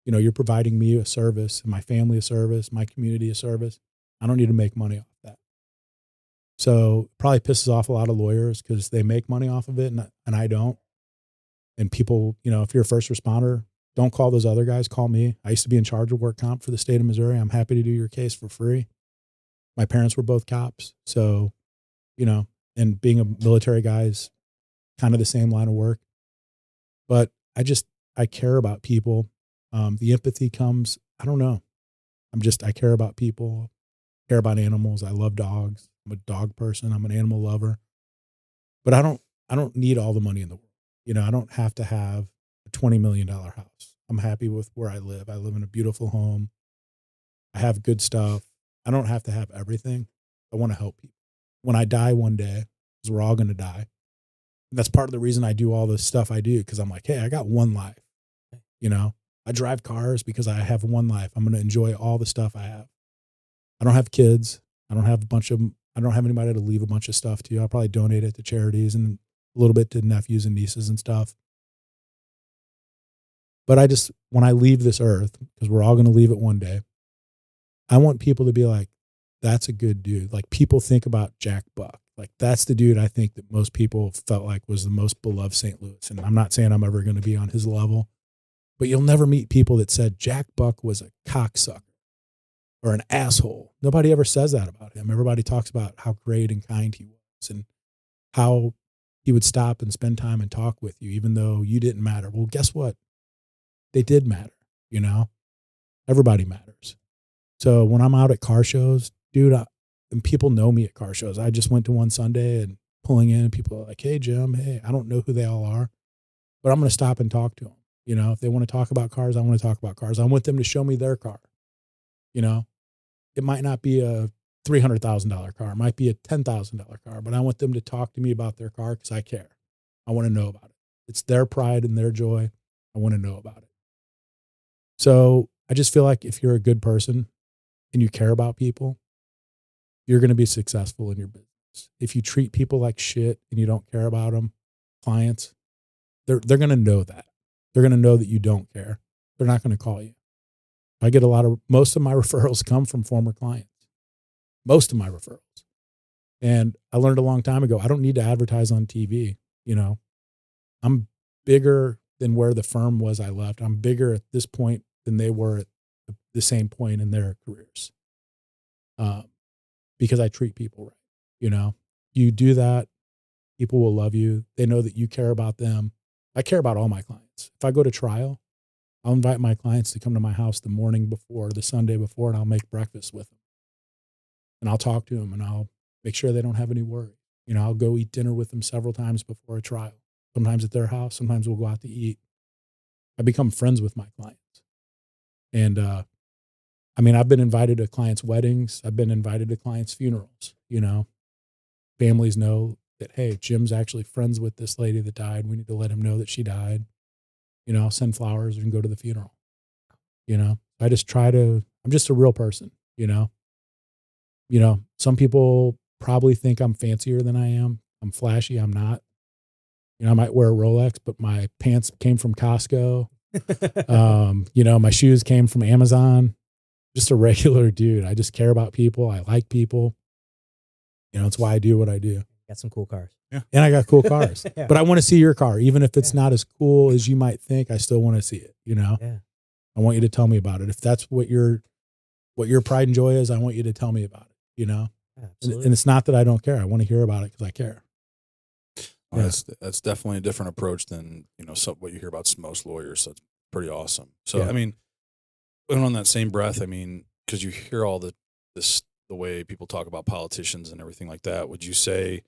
You're providing me a service, my family a service, my community a service. I don't need to make money off that. So it probably pisses off a lot of lawyers because they make money off of it and I don't. And people, if you're a first responder, don't call those other guys, call me. I used to be in charge of work comp for the state of Missouri. I'm happy to do your case for free. My parents were both cops. So, and being a military guy is kind of the same line of work. But I care about people. The empathy comes, I don't know. I care about people, care about animals. I love dogs. I'm a dog person. I'm an animal lover. But I don't need all the money in the world. I don't have to have a $20 million house. I'm happy with where I live. I live in a beautiful home. I have good stuff. I don't have to have everything. I want to help people. When I die one day, because we're all going to die, and that's part of the reason I do all the stuff I do, because I'm like, hey, I got one life. I drive cars because I have one life. I'm going to enjoy all the stuff I have. I don't have kids. I don't have anybody to leave a bunch of stuff to. I'll probably donate it to charities and a little bit to nephews and nieces and stuff. But when I leave this earth, because we're all going to leave it one day, I want people to be like, that's a good dude. Like, people think about Jack Buck. Like, that's the dude I think that most people felt like was the most beloved St. Louis. And I'm not saying I'm ever going to be on his level, but you'll never meet people that said Jack Buck was a cocksucker or an asshole. Nobody ever says that about him. Everybody talks about how great and kind he was and how he would stop and spend time and talk with you, even though you didn't matter. Well, guess what? They did matter, Everybody matters. So when I'm out at car shows, dude, and people know me at car shows. I just went to one Sunday and pulling in, people are like, hey, Jim, hey, I don't know who they all are, but I'm going to stop and talk to them. If they want to talk about cars, I want to talk about cars. I want them to show me their car. It might not be a $300,000 car. It might be a $10,000 car, but I want them to talk to me about their car because I care. I want to know about it. It's their pride and their joy. I want to know about it. So I just feel like if you're a good person and you care about people, you're going to be successful in your business. If you treat people like shit and you don't care about them, clients, they're going to know that. They're going to know that you don't care. They're not going to call you. I get most of my referrals come from former clients. Most of my referrals. And I learned a long time ago, I don't need to advertise on TV. I'm bigger than where the firm was I left. I'm bigger at this point than they were at the same point in their careers. Because I treat people right. You do that, people will love you. They know that you care about them. I care about all my clients. If I go to trial, I'll invite my clients to come to my house the morning before, the Sunday before, and I'll make breakfast with them. And I'll talk to them and I'll make sure they don't have any worry. I'll go eat dinner with them several times before a trial. Sometimes at their house, sometimes we'll go out to eat. I become friends with my clients. And, I've been invited to clients' weddings. I've been invited to clients' funerals. Families know that, hey, Jim's actually friends with this lady that died. We need to let him know that she died. I'll send flowers and go to the funeral. I just I'm just a real person, some people probably think I'm fancier than I am. I'm flashy. I'm not. You know, I might wear a Rolex, but my pants came from Costco. You know, my shoes came from Amazon. Just a regular dude. I just care about people. I like people. You know, it's why I do what I do. Got some cool cars. Yeah. And I got cool cars. Yeah. But I want to see your car. Even if it's not as cool as you might think, I still want to see it, you know? Yeah. I want you to tell me about it. If that's what your pride and joy is, I want you to tell me about it, you know? Absolutely. And it's not that I don't care. I want to hear about it because I care. Well, Yeah. that's definitely a different approach than, you know, what you hear about most lawyers. So it's pretty awesome. So, Yeah. I mean, and on that same breath, I mean, because you hear all the way people talk about politicians and everything like that, would you say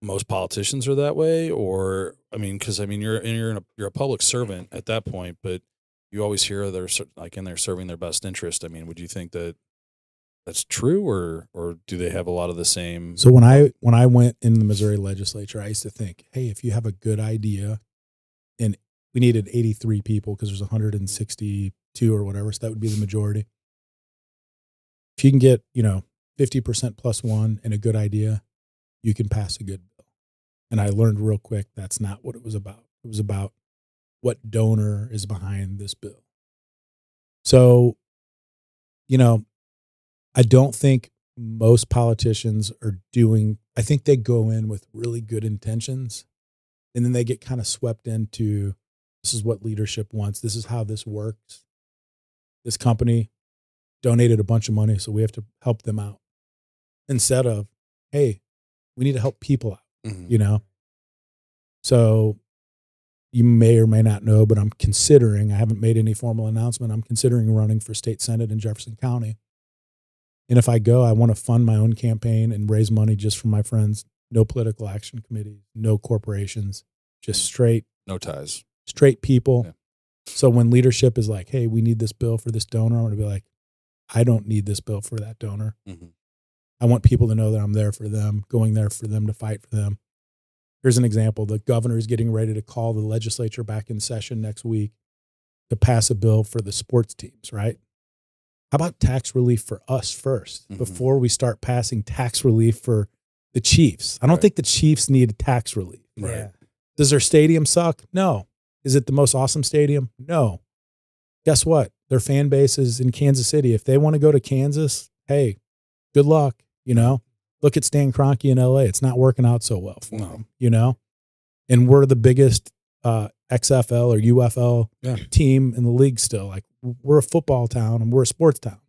most politicians are that way? Or, I mean, because I mean, you're a public servant at that point, but you always hear they're like in there serving their best interest. I mean, would you think that that's true, or do they have a lot of the same? So when I went in the Missouri legislature, I used to think, hey, if you have a good idea, and we needed 83 people because there's 162 or whatever, so that would be the majority. If you can get, you know, 50% plus one and a good idea, you can pass a good bill. And I learned real quick that's not what it was about. It was about what donor is behind this bill. So, you know, I don't think most politicians are doing, I think they go in with really good intentions and then they get kind of swept into, this is what leadership wants. This is how this works. This company donated a bunch of money, so we have to help them out. Instead of, hey, we need to help people out, Mhm. you know? So you may or may not know, but I'm considering, I haven't made any formal announcement, I'm considering running for state senate in Jefferson County. And if I go, I want to fund my own campaign and raise money just from my friends. No political action committee, no corporations, just straight No ties. people. Yeah. So when leadership is like, hey, we need this bill for this donor, I'm going to be like, I don't need this bill for that donor. Mm-hmm. I want people to know that I'm there for them, going there for them, to fight for them. Here's an example. The governor is getting ready to call the legislature back in session next week to pass a bill for the sports teams, right? How about tax relief for us first before we start passing tax relief for the Chiefs? I don't think the Chiefs need tax relief. Right. Yeah. Does their stadium suck? No. Is it the most awesome stadium? No. Guess what? Their fan base is in Kansas City. If they want to go to Kansas, hey, good luck. You know, look at Stan Kroenke in LA. It's not working out so well for them, you know? And we're the biggest XFL or UFL team in the league still. Like, we're a football town and we're a sports town.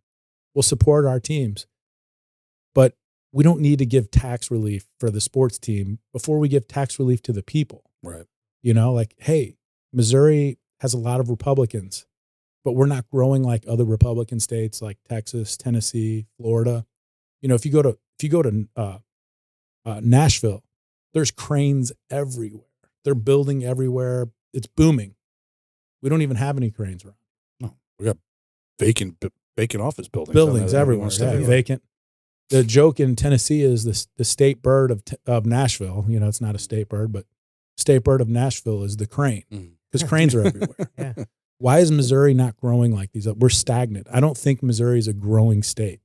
We'll support our teams. But we don't need to give tax relief for the sports team before we give tax relief to the people. Right. You know, like, hey, Missouri has a lot of Republicans, but we're not growing like other Republican states like Texas, Tennessee, Florida. You know, if you go to Nashville, there's cranes everywhere. They're building everywhere. It's booming. We don't even have any cranes around. No, we got vacant office buildings. Buildings everywhere. Yeah, vacant. The joke in Tennessee is the state bird of Nashville. You know, it's not a state bird, but state bird of Nashville is the crane, because cranes are everywhere. Yeah. Why is Missouri not growing like these? We're stagnant. I don't think Missouri is a growing state.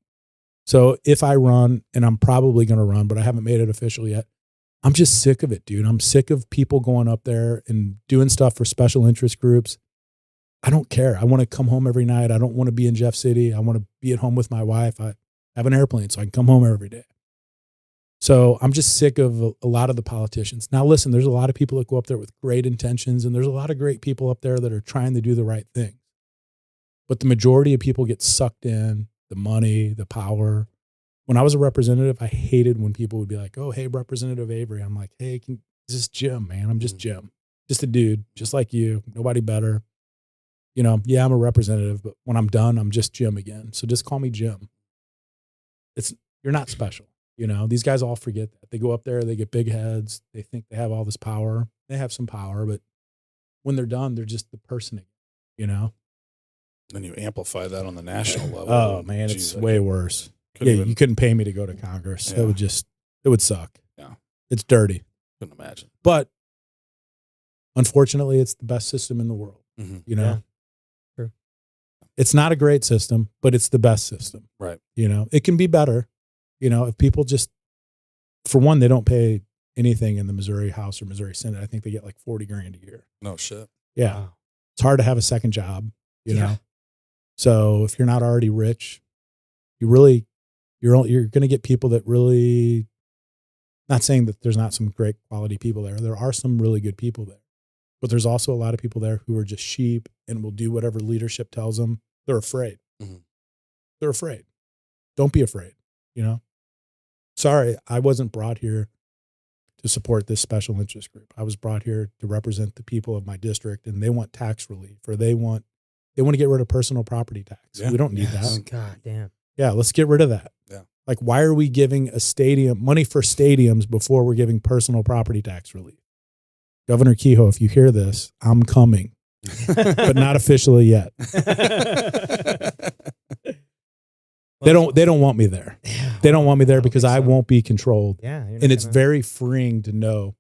So if I run, and I'm probably going to run, but I haven't made it official yet, I'm just sick of it, dude. I'm sick of people going up there and doing stuff for special interest groups. I don't care. I want to come home every night. I don't want to be in Jeff City. I want to be at home with my wife. I have an airplane so I can come home every day. So I'm just sick of a lot of the politicians. Now, listen, there's a lot of people that go up there with great intentions, and there's a lot of great people up there that are trying to do the right thing. But the majority of people get sucked in, the money, the power. When I was a representative, I hated when people would be like, oh, hey, Representative Avery. I'm like, hey, this is Jim, man. I'm just Jim. Just a dude, just like you. Nobody better. You know, yeah, I'm a representative, but when I'm done, I'm just Jim again. So just call me Jim. You're not special. You know, these guys all forget that. They go up there, they get big heads. They think they have all this power. They have some power, but when they're done, they're just the person again, you know? Then you amplify that on the national level. Oh, man, it's way worse. You couldn't pay me to go to Congress. Yeah. It would suck. Yeah. It's dirty. Couldn't imagine. But unfortunately, it's the best system in the world, you know? Yeah. True. It's not a great system, but it's the best system. Right. You know, it can be better. You know, if people just, for one, they don't pay anything in the Missouri House or Missouri Senate. I think they get like $40,000 a year. No shit. Yeah. Wow. It's hard to have a second job, you Yeah. know? So if you're not already rich, you're going to get people that really, not saying that there's not some great quality people there. There are some really good people there, but there's also a lot of people there who are just sheep and will do whatever leadership tells them. They're afraid. Mhm. They're afraid. Don't be afraid, you know? Sorry, I wasn't brought here to support this special interest group. I was brought here to represent the people of my district, and they want tax relief, or they want to get rid of personal property tax. Yeah. We don't need Yes. that. God damn. Yeah, let's get rid of that. Yeah. Like, why are we giving a stadium money for stadiums before we're giving personal property tax relief? Governor Kehoe, if you hear this, I'm coming, but not officially yet. They don't want me there. They don't want me there because I won't be controlled. Yeah. And it's very freeing to know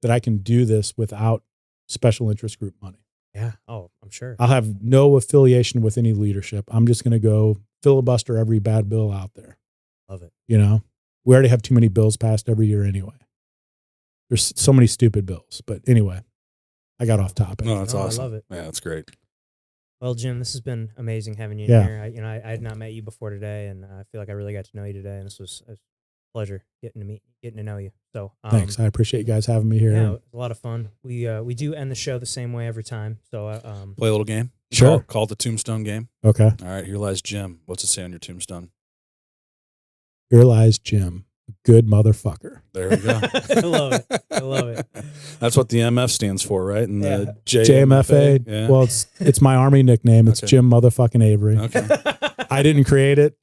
that I can do this without special interest group money. Yeah. Oh, I'm sure. I'll have no affiliation with any leadership. I'm just going to go filibuster every bad bill out there. Love it. You know, we already have too many bills passed every year anyway. There's so many stupid bills. But anyway, I got off topic. No, that's No, I awesome. love it. Yeah, that's great. Well, Jim, this has been amazing having you Yeah. here. I had not met you before today, and I feel like I really got to know you today, and this was a pleasure getting to know you. So Thanks. I appreciate you guys having me here. Yeah, it was a lot of fun. We do end the show the same way every time. So Play a little game. Sure. Call it the tombstone game. Okay. All right, here lies Jim. What's it say on your tombstone? Here lies Jim, a good motherfucker. There we go. I love it. I love it. That's what the MF stands for, right? And the JMFA. Yeah. Well, it's my Army nickname. It's Okay. Jim motherfucking Avery. Okay. I didn't create it.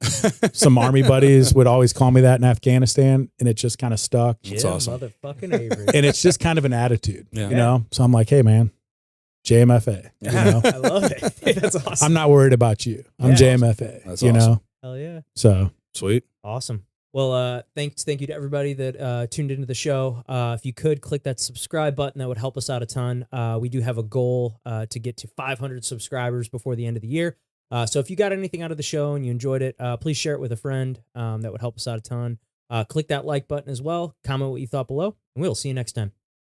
Some Army buddies would always call me that in Afghanistan, and it just kind of stuck. That's Jim awesome. Motherfucking Avery. And it's just kind of an attitude, Yeah. you know? So I'm like, hey, man, JMFA. You know? I love it. That's awesome. I'm not worried about you. I'm Yeah. JMFA, That's you awesome. know? Hell yeah. So Sweet. Awesome. Well, thank you to everybody that tuned into the show. If you could click that subscribe button, that would help us out a ton. We do have a goal to get to 500 subscribers before the end of the year. So if you got anything out of the show and you enjoyed it, please share it with a friend. That would help us out a ton. Click that like button as well. Comment what you thought below, and we'll see you next time.